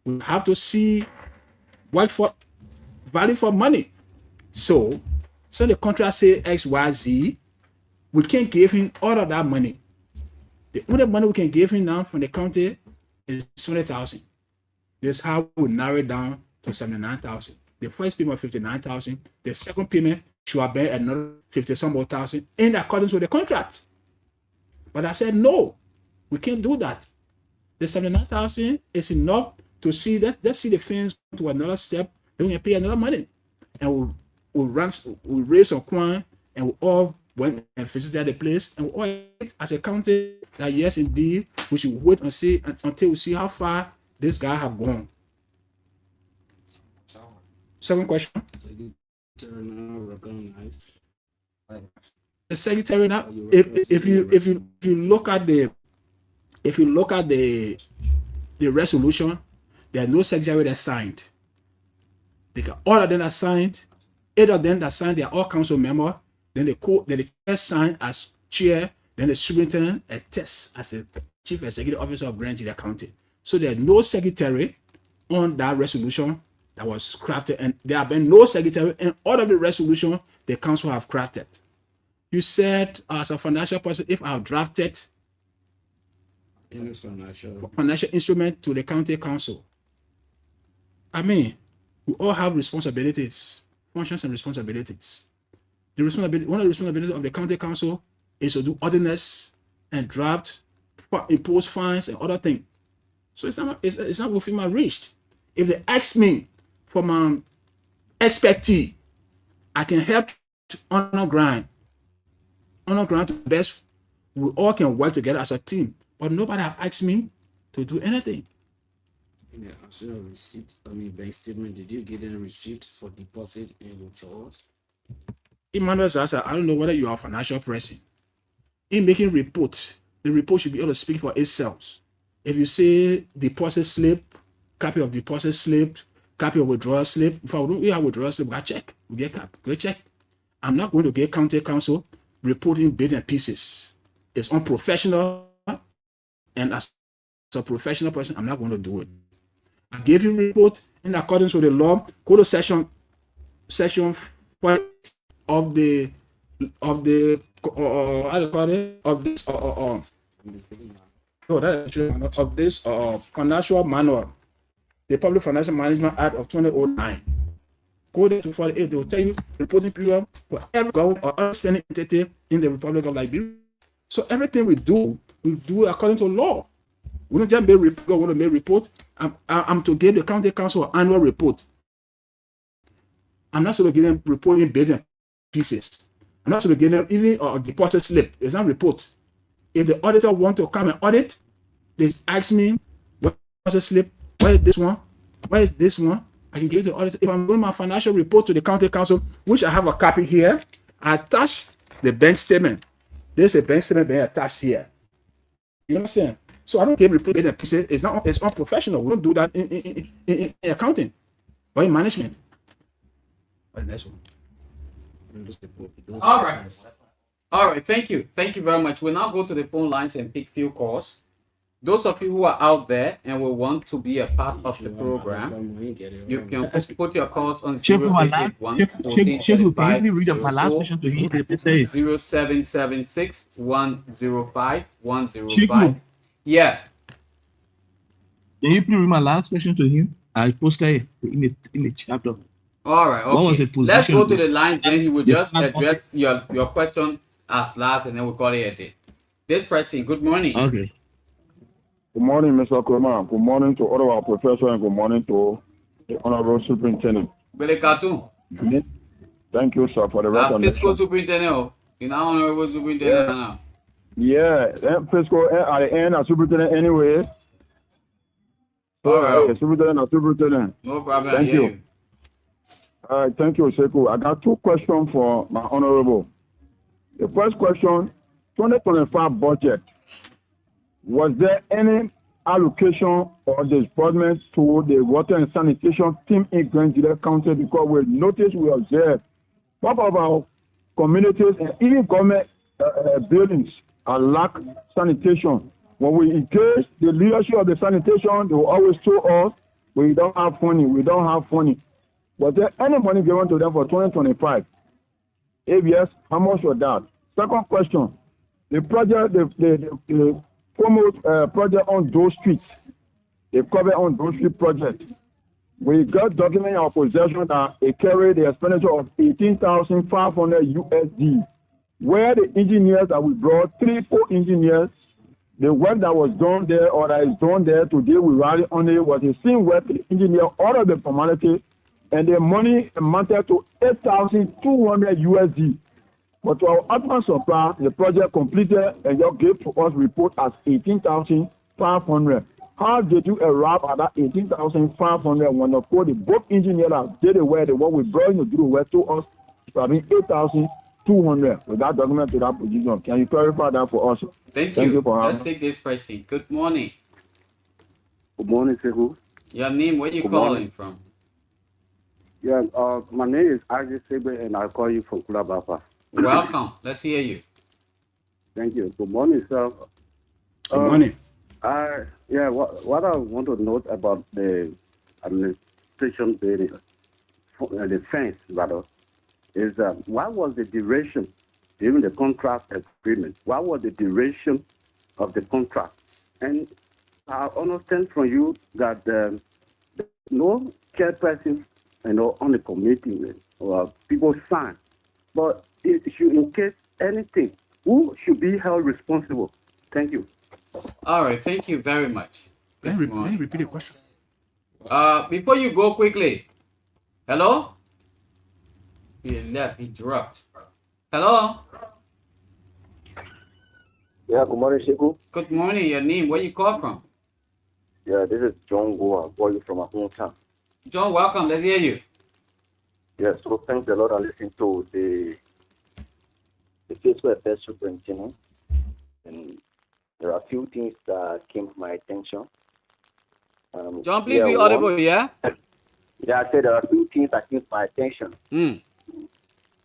we have to see what for value for money. So the contract say X, Y, Z, we can't give him all of that money. The only money we can give him now from the county is 20,000. This is how we narrow it down to 79,000. The first payment of 59,000. The second payment should have been another 50-some more thousand in accordance with the contract. But I said, no, we can't do that. The 79,000 is enough to see that. Let's see the things to another step. Then we can pay another money, and we'll raise some coin, and we all went and visited the place, and we all as a county that yes, indeed, we should wait and see until we see how far this guy have gone. Second question. The secretary now, if you look at the resolution, there are no secretary that signed. All of them are signed. 8 of them that signed, they are all council members. Then the chair signed as chair. Then the superintendent attests as the chief executive officer of Grand Gila County. So there are no secretary on that resolution that was crafted, and there have been no secretary in all of the resolution the council have crafted. You said, as a financial person, if I have drafted financial instrument to the county council, I mean, we all have responsibilities, functions and responsibilities. One of the responsibilities of the county council is to do ordinance and draft, impose fines and other things. So it's not within my reach. If they ask me for my expertise, I can help on the ground to best. We all can work together as a team. But nobody have asked me to do anything. Yeah, I saw a receipt. Bank statement. Did you get any receipt for deposit and withdrawals? Emmanuel Zaza, I don't know whether you are a financial person. In making reports, the report should be able to speak for itself. If you say deposit slip, copy of deposit slip, copy of withdrawal slip, if I don't have withdrawal slip, we check. We get copy. Go check. I'm not going to get county council reporting bits and pieces. It's unprofessional, and as a professional person, I'm not going to do it. I gave you a report in accordance with the law. Go to section 4 of the how do you call it, of this financial manual, the Public Financial Management Act of 2009. Go there to 48. They will tell you reporting period for every government or other standing entity in the Republic of Liberia. So everything we do according to law. We don't just make report. I'm to give the county council an annual report. I'm not supposed to give them reporting based on pieces. I'm not supposed to give them even a deposit slip. It's not report. If the auditor want to come and audit, they ask me, what deposit slip? Where is this one? Where is this one? I can give the auditor. If I'm doing my financial report to the county council, which I have a copy here, I attach the bank statement. There's a bank statement being attached here. You know what I'm saying? So I don't give report based on pieces. It's unprofessional. We don't do that in accounting or in management. What the next one? All right. All right. Thank you. Thank you very much. We'll now go to the phone lines and pick few calls. Those of you who are out there and will want to be a part of the program, you can put your calls on Sheku, can you read my last question to him? 0776 105 105. Yeah. Can you please read my last question to him? I posted it in the chapter. All right. What was Okay. the position? Let's go to the line. Then he will just address your question as last, and then we'll call it a day. This person. Good morning. Okay. Good morning, Mr. Kurma. Good morning to all of our professors, and good morning to the Honorable Superintendent. Bele Cartoon. Thank you, sir, for the recognition. Fiscal Superintendent. You know, Honorable Superintendent now. Yeah, fiscal at the end, Superintendent anyway. All right. Superintendent. No problem. Thank you. All right, thank you, Sekou. I got two questions for my Honorable. The first question, 2025 budget. Was there any allocation or disbursement to the water and sanitation team in Grand GEDEH County? Because we noticed, we observed some of our communities and even government buildings are lack sanitation. When we engage the leadership of the sanitation, they will always tell us, we don't have money, we don't have money. Was there any money given to them for 2025? If yes, how much was that? Second question, the project, the promote project on those streets, the cover on those street project. We got document in our possession that it carried the expenditure of 18,500 USD. Where the engineers that we brought, 3-4 engineers, the work that was done there or that is done there today, we rally on it was the same work the engineer, all of the formality, and the money amounted to 8,200 USD. But to our utmost surprise, the project completed and you gave to us report as 18,500. How did you arrive at that 18,500 when of course the both engineers that did the work, the one we brought in to do the work to us, I mean 8,200 with that document to that position. Can you clarify that for us? Thank you for Let's take this person. Good morning. Good morning, Sekou. Your name, where you calling from? Yeah, my name is Isaac Sebe and I call you from Kulabapa. Welcome. Let's hear you. Thank you. Good morning, sir. Good morning. What I want to note about the administration building, the fence, rather, is what was the duration during the contract agreement? What was the duration of the contract? And I understand from you that no chairperson, on the committee or people sign, but if you in case anything, who should be held responsible? Thank you. All right, thank you very much. Can you repeat the question? Before you go quickly, hello? He left, he dropped. Hello? Yeah, good morning, Sekou. Good morning, your name, where you call from? Yeah, this is John Go. I'm calling from my hometown. John, welcome, let's hear you. Yeah, so thanks a lot. I listened to the fiscal affairs superintendent, and there are a few things that came to my attention. John, please be audible, yeah? Yeah, I said there are a few things that came to my attention.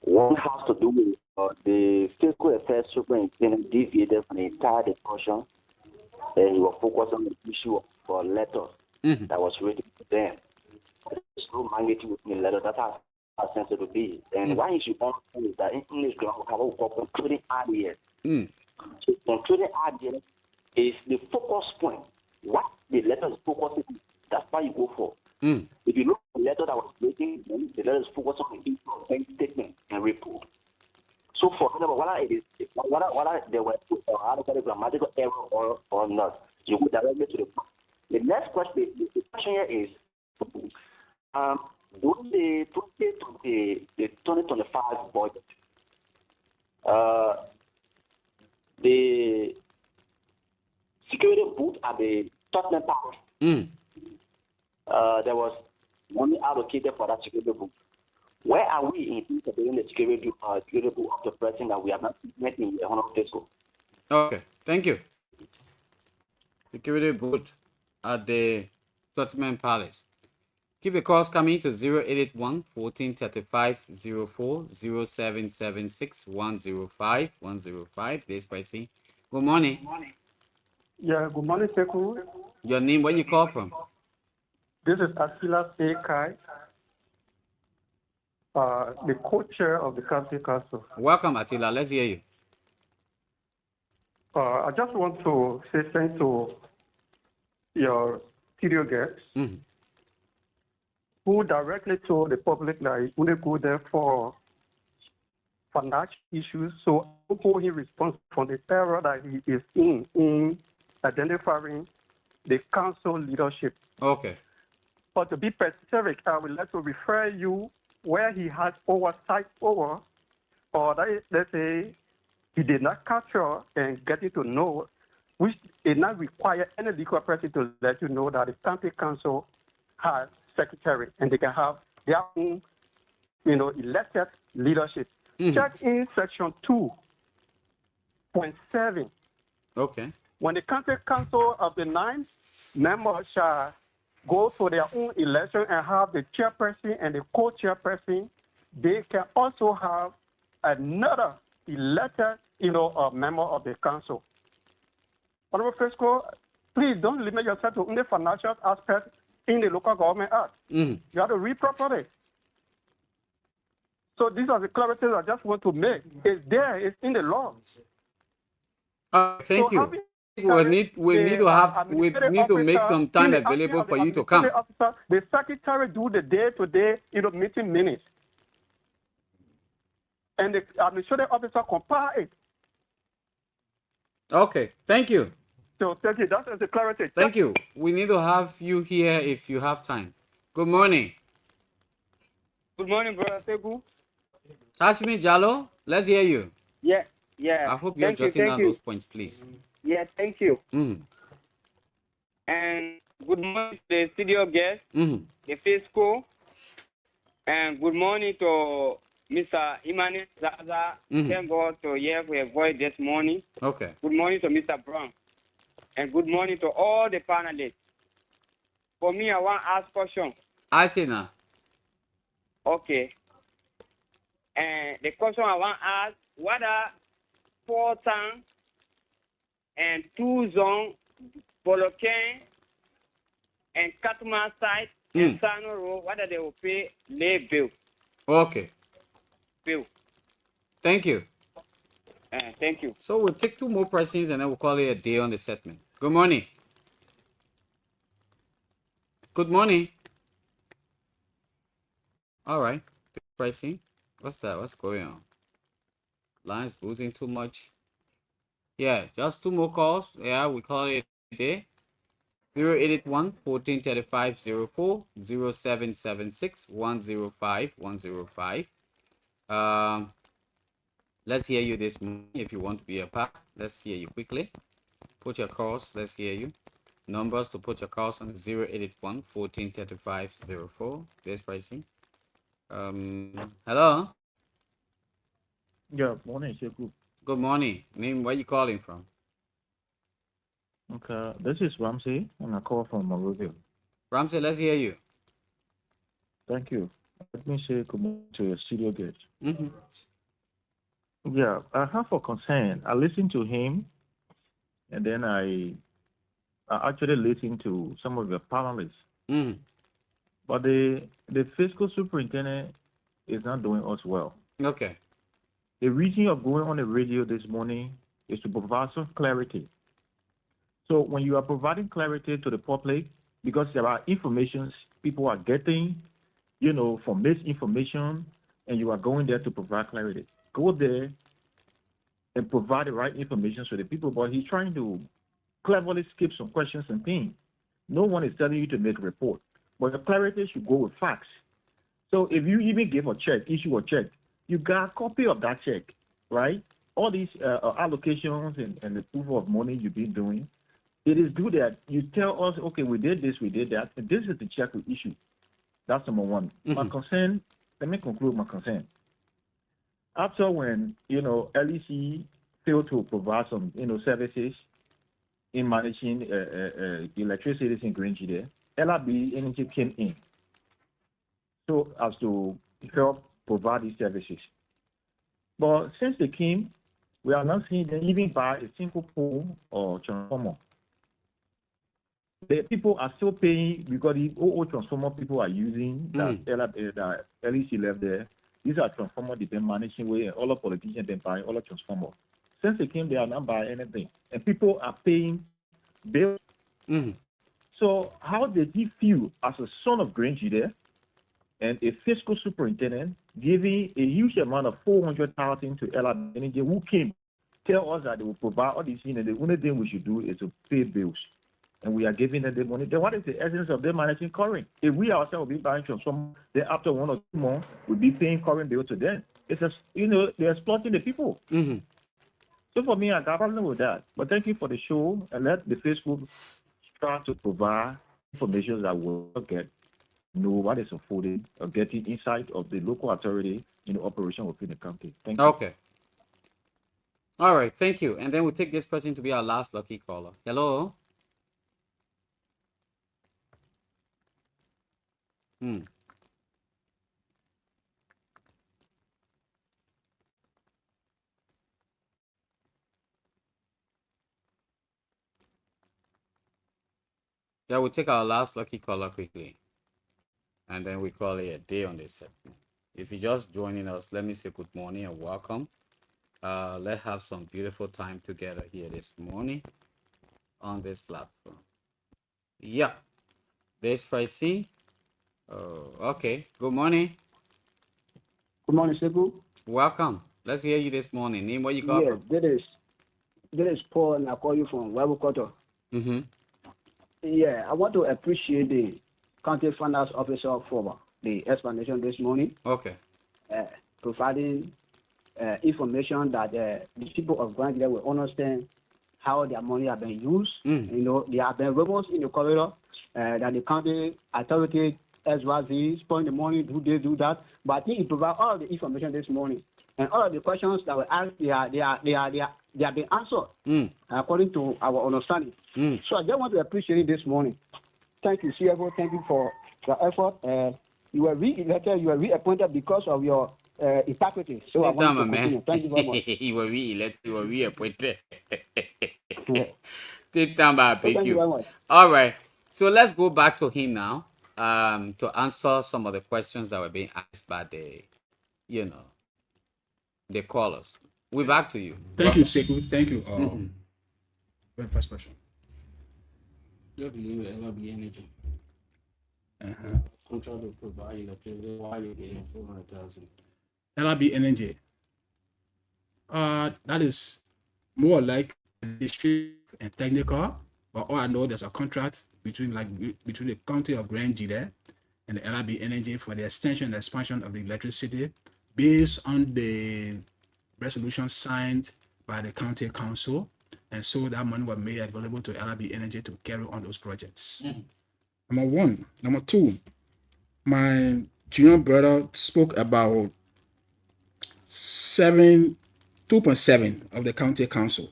One has to do with the fiscal affairs superintendent deviated from the entire discussion, and he was focused on the issue of letters that was written to them. There's no magnitude within the letter. That's how sensitive to be. And why is you understand is that in English grammar, we have what we call concluding ideas. So concluding ideas is the focus point. What the letter is focusing on, that's why you go for. If you look at the letter that was written, the letter is focused on the issue of bank statement and report. So for example, whether there were grammatical error or not, you go directly to the point. The next question, the question here is, during the 2025 budget, the security booth at the Tottenham Palace, there was money allocated for that security booth. Where are we in integrating the security booth of the president that we have not met in the Honorable Tesco? Okay, thank you. Security booth at the Tottenham Palace. Keep your calls coming to 0881 1435 04 0776 105 105. This pricing. Good morning. Yeah, good morning, Seku. Your name, where you call from? This is Asila Sekai, the co-chair of the County Council. Welcome, Attila. Let's hear you. I just want to say thanks to your studio guests who directly told the public that he wouldn't go there for financial issues. So I hold him responsible for the error that he is in identifying the council leadership. Okay. But to be specific, I would like to refer you where he has oversight over, or that is, let's say, he did not capture and get you to know, which did not require any legal person to let you know that the county council has secretary and they can have their own, elected leadership. Check in section 2.7. Okay. When the county council of the 9 members shall go for their own election and have the chairperson and the co-chairperson, they can also have another elected, member of the council. Honorable Fiscal, please don't limit yourself to only financial aspect in the local government act. You have to read properly. So these are the clarities I just want to make. It's there, it's in the law. Thank you. We need to make some time available for you to come. Officer, the secretary do the day-to-day, meeting minutes. And the administrative officer compile it. Okay, thank you. So thank you. That is the clarity. Thank you. We need to have you here if you have time. Good morning. Good morning, Brother Tegu. Hashmi Jalo, let's hear you. Yeah. I hope you're jotting down those points, please. Yeah, thank you. And good morning to the studio guests, the fiscal, and good morning to Mr. Imani Zaza. Thank God to hear your voice this morning. Okay. Good morning to Mr. Brown. And good morning to all the panelists. For me, I want to ask a question. I see now. Okay. And the question I want to ask, what are 4 towns and 2 zones, Boloken and Katuma site and Sano Road, what are they will pay lay bill? Okay. Bill. Thank you. Thank you. So we'll take 2 more persons and then we'll call it a day on the segment. Good morning. Good morning. All right. Pricing. What's that? What's going on? Lines losing too much. Yeah, just 2 more calls. Yeah, we call it a day. 0881 1435 04 0776 105 105. Let's hear you this morning if you want to be a part. Let's hear you quickly. Put your calls. Let's hear you. Numbers to put your calls on 0881 1435 04. This pricing. Hello. Yeah, morning, Sheku. Good morning. Name, where you calling from? Okay, this is Ramsey, and I call from Monrovia. Ramsey, let's hear you. Thank you. Let me say good morning to your studio guest. Yeah, I have a concern. I listened to him, and then I actually listened to some of the panelists. But the fiscal superintendent is not doing us well. Okay. The reason of going on the radio this morning is to provide some clarity. So when you are providing clarity to the public, because there are informations people are getting, from misinformation, and you are going there to provide clarity. Go there and provide the right information to the people, but he's trying to cleverly skip some questions and things. No one is telling you to make a report, but the clarity should go with facts. So if you even give a check, issue a check, you got a copy of that check, right? All these allocations and the proof of money you've been doing, it is good that you tell us, okay, we did this, we did that, and this is the check we issue. That's number one. My concern, let me conclude my concern. After when, LEC failed to provide some, services in managing electricity in Green GEDEH, LRB Energy came in so as to help provide these services. But since they came, we are not seeing them even buy a single pole or transformer. The people are still paying because the old transformer people are using that LEC left there. These are transformers they've been managing with, all the politicians been buying all the transformers. Since they came, they are not buying anything. And people are paying bills. So how did he feel as a son of Green GEDEH and a fiscal superintendent giving a huge amount of $400,000 to LRB Energy, who came tell us that they will provide all these things, and the only thing we should do is to pay bills, and we are giving them the money? Then what is the essence of them managing current? If we ourselves will be buying transformers, then after 1 or 2 months, we'll be paying current bill to them. It's just, they're exploiting the people. So for me, I got a problem with that. But thank you for the show, and let the Facebook try to provide information that will get know what is unfolding or getting insight of the local authority in the operation within the county. Thank you. Okay. All right, thank you. And then we'll take this person to be our last lucky caller. Hello. Yeah, we'll take our last lucky caller quickly, and then we call it a day on this segment. If you're just joining us, let me say good morning and welcome. Let's have some beautiful time together here this morning on this platform. Yeah, this Tracy. Okay. Good morning. Good morning, Sekou. Welcome. Let's hear you this morning. Name where you got from? This is Paul, and I call you from Wabukoto. Yeah, I want to appreciate the county finance officer for the explanation this morning. Okay. Providing information that the people of Grand GEDEH will understand how their money have been used. There have been rumors in the corridor that the county authority SYZ spend the money, do they do that? But I think he provided all the information this morning, and all of the questions that were asked, they have been answered according to our understanding. So I just want to appreciate it this morning. Thank you, CFO. Thank you for the effort. You were re-elected. You were reappointed because of your integrity. So I want to continue. Thank you very much. You were re-elected. You were reappointed. Take time, I thank you. Very much. All right. So let's go back to him now to answer some of the questions that were being asked by the callers. We're back to you. Thank you, Sekou. Thank you. Very first question. You believe LRB Energy contract to provide electricity while you're getting 400,000. LRB Energy. That is more like administrative and technical, but all I know there's a contract between the county of Grand GEDEH and the LRB Energy for the extension and expansion of the electricity based on the resolution signed by the county council, and so that money was made available to LRB Energy to carry on those projects. Number one. Number two, my junior brother spoke about 2.7 of the county council.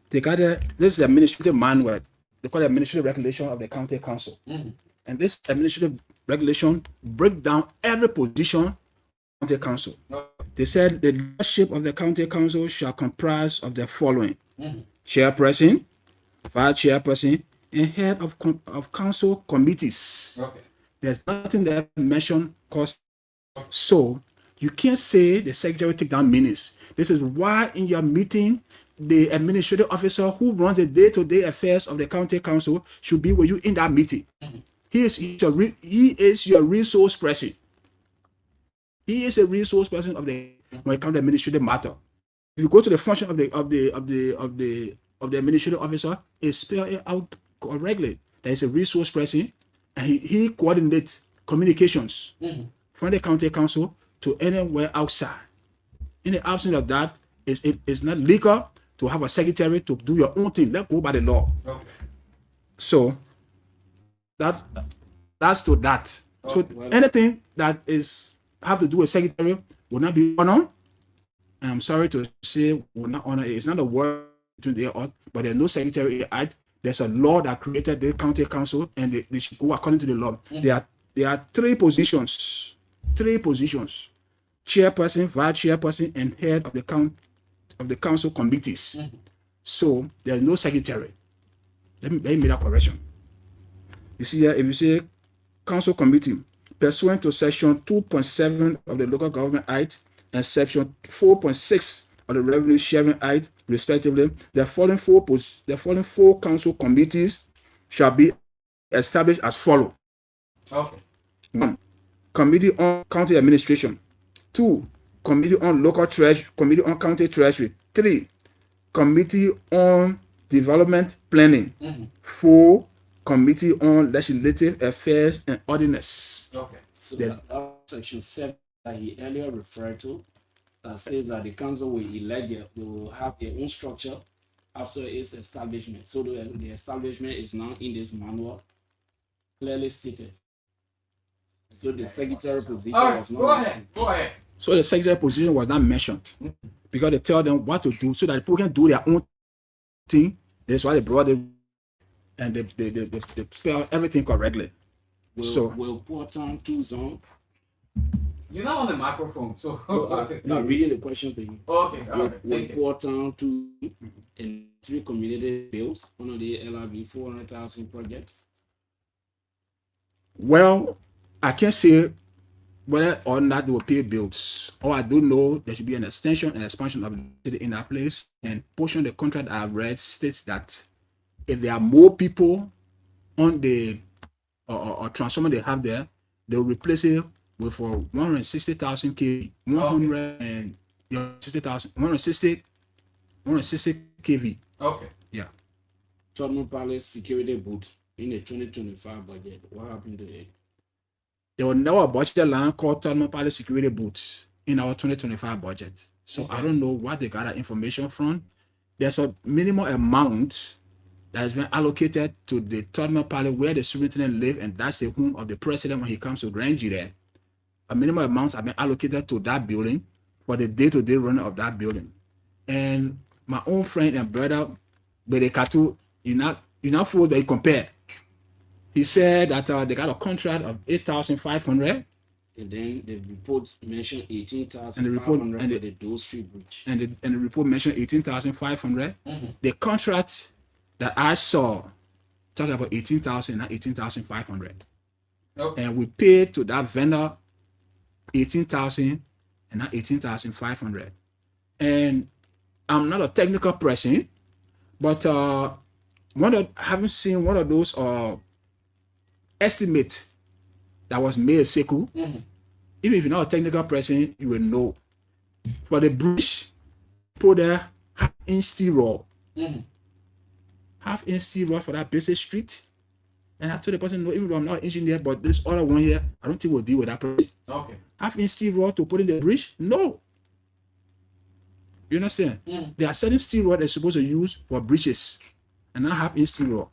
They got this is the administrative manual. They call it administrative regulation of the county council. And this administrative regulation break down every position of the county council. They said the leadership of the county council shall comprise of the following: chairperson, vice chairperson, and head of council committees. There's nothing that mentioned cost. So you can't say the secretary take down minutes. This is why in your meeting, the administrative officer who runs the day-to-day affairs of the county council should be with you in that meeting. He is your resource person. He is a resource person of the when it comes to administrative matter. If you go to the function of the administrative officer, it's spelled out correctly. There is a resource person, and he coordinates communications from the county council to anywhere outside. In the absence of that, it's not legal to have a secretary to do your own thing. Let's go by the law. Okay. So that's to that. So anything that is have to do with secretary will not be honored. And I'm sorry to say will not honor it. It's not a word between the earth, but there's no secretary act. There's a law that created the county council, and they should go according to the law. There are three positions. Chairperson, vice chairperson, and head of the council committees. So there's no secretary. Let me make that correction. You see here, if you say council committee, pursuant to section 2.7 of the Local Government Act and section 4.6 of the Revenue Sharing Act, respectively, the following four council committees shall be established as follows. Okay. 1. Committee on County Administration. 2. Committee on Committee on County Treasury. 3. Committee on Development Planning. 4. Committee on Legislative Affairs and Ordinance. Okay. So that section 7 that he earlier referred to, that says that the council will have their own structure after its establishment. So the establishment is now in this manual clearly stated. So the secretary position was not. Go ahead. So the secretary position was not mentioned because they tell them what to do so that people can do their own thing. That's why they brought it and they spell everything correctly. Will Porton 2 zone. You're not on the microphone, so no, reading the question to you. Okay, all right. Will Porton 2 and 3 community bills under the LRB 400,000 project? Well, I can't say whether or not they will pay bills. All I do know there should be an extension and expansion of the city in that place. And portion of the contract I've read states that if there are more people on the or transformer they have there, they will replace it with for 160,000 kV, 160 kV. Okay. Yeah. Tottenham Palace security booth in the 2025 budget. What happened to it? There was never a budget line called Tottenham Palace security booth in our 2025 budget. So I don't know what they got that information from. There's a minimum amount that has been allocated to the Tottenham Palace where the superintendent lives, and that's the home of the president when he comes to Grand GEDEH. A minimum amounts have been allocated to that building for the day-to-day running of that building. And my own friend and brother, Bedekatu, you not fool that you compare. He said that they got a contract of 8,500. And then the report mentioned 18,500 for the Dole Street Bridge. And the report mentioned 18,500. The contract that I saw talking about 18,000 and 18,500. Okay. And we paid to that vendor 18,000 and not 18,500. And I'm not a technical person, but haven't seen one of those estimates that was made Seku. Even if you're not a technical person, you will know. For the bridge, put there half-inch steel rod. Half-inch steel rod for that basic street. And I told the person, no, even though I'm not an engineer, but this other one here, I don't think we'll deal with that person. Okay. Half-inch steel rod to put in the bridge? No. You understand? There are certain steel rod they're supposed to use for bridges, and not half-inch steel rod.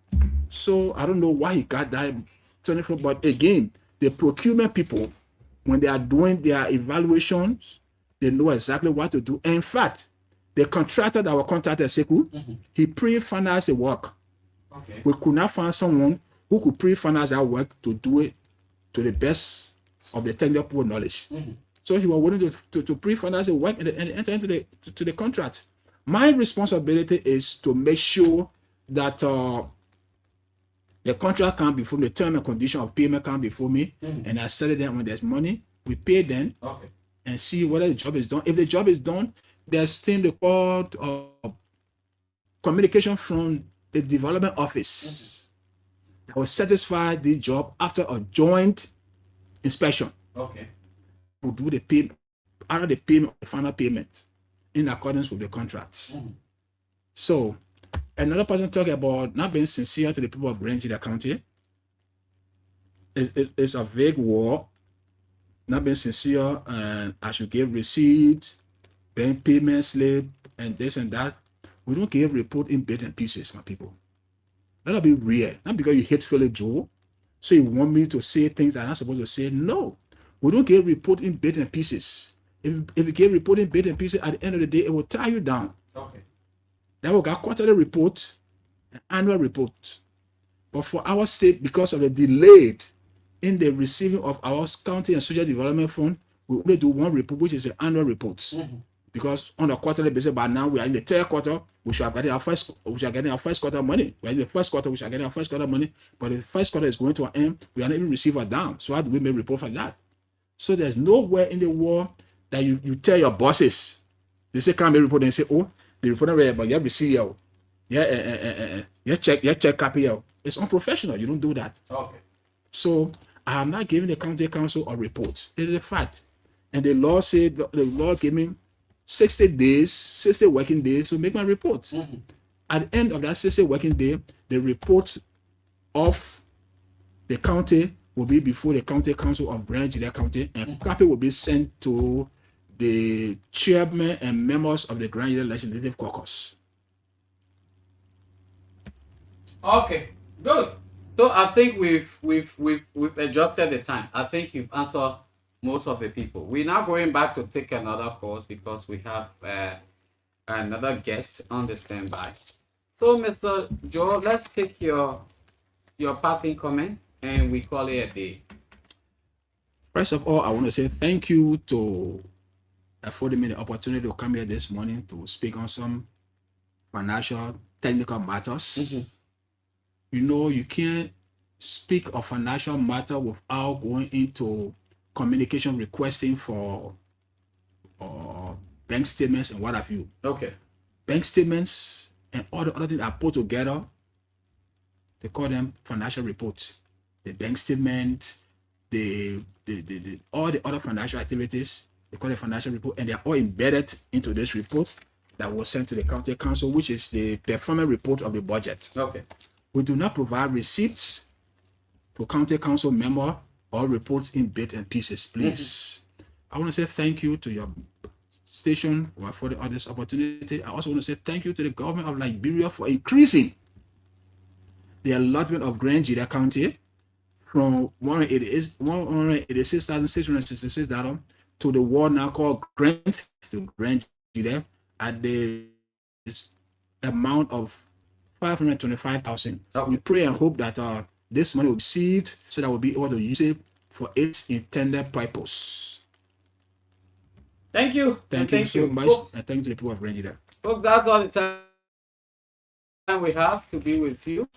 So I don't know why he got that 24. But again, the procurement people, when they are doing their evaluations, they know exactly what to do. And in fact, the contractor that was contacted Seku, he pre-financed the work. Okay. We could not find someone who could pre-finance that work to do it to the best of the technical knowledge. So he was willing to pre-finance the work and enter into the contract. My responsibility is to make sure that the contract can be from the term and condition of payment can be for me, and I settle them when there's money. We pay them and see whether the job is done. If the job is done, there's thing they call communication from the development office that will satisfy the job after a joint inspection. Okay. We'll do the payment, either the payment or the final payment in accordance with the contract. So another person talking about not being sincere to the people of Grand GEDEH County. It's a vague word. not being sincere, and I should give receipts, bank payment slip, and this and that. We don't give report in bits and pieces, my people. That'll be real. Not because you hate Philip Joe, so you want me to say things I'm not supposed to say. No, we don't give report in bits and pieces. If you give report in bits and pieces, at the end of the day, it will tie you down. Okay. Then we got quarterly report, an annual report. But for our state, because of the delayed in the receiving of our county and social development fund, we only do one report, which is the annual report. Mm-hmm. Because on a quarterly basis, by now we are in the third quarter, we should have getting our first quarter money. We're in the first quarter, we should have getting our first quarter money, but the first quarter is going to an end, we are not even receive a down. So how do we make report for that? So there's nowhere in the world that you tell your bosses, they say come make report and say, oh, the report already, but you have received your check copy. It's unprofessional. You don't do that. Okay. So I am not giving the county council a report. It is a fact. And the law said the law gave me 60 days, 60 working days to make my report. Mm-hmm. At the end of that 60 working day, the report of the county will be before the county council of Grand GEDEH County, and copy will be sent to the chairman and members of the Grand GEDEH Legislative Caucus. Okay, good. So I think we've adjusted the time. I think you've answered most of the people. We're now going back to take another course because we have another guest on the standby. So, Mr. Joe, let's take your parting comment and we call it a day. First of all, I want to say thank you to affording me the opportunity to come here this morning to speak on some financial technical matters. Mm-hmm. You know, you can't speak of financial matter without going into communication requesting for bank statements and what have you. Okay. Bank statements and all the other things are put together. They call them financial reports. The bank statement, all the other financial activities, they call it financial report, and they are all embedded into this report that was sent to the county council, which is the performance report of the budget. Okay. We do not provide receipts to county council member or reports in bits and pieces, please. I want to say thank you to your station for this opportunity. I also want to say thank you to the government of Liberia for increasing the allotment of Grand GEDEH County from $186,666 to the ward now called Grant to Grand GEDEH at the amount of $525,000. Okay. We pray and hope that this money will be received so that we'll be able to use it for its intended purpose. Thank you. Thank you so much. And thank you to the people of Grand GEDEH. Folks, that's all the time we have to be with you.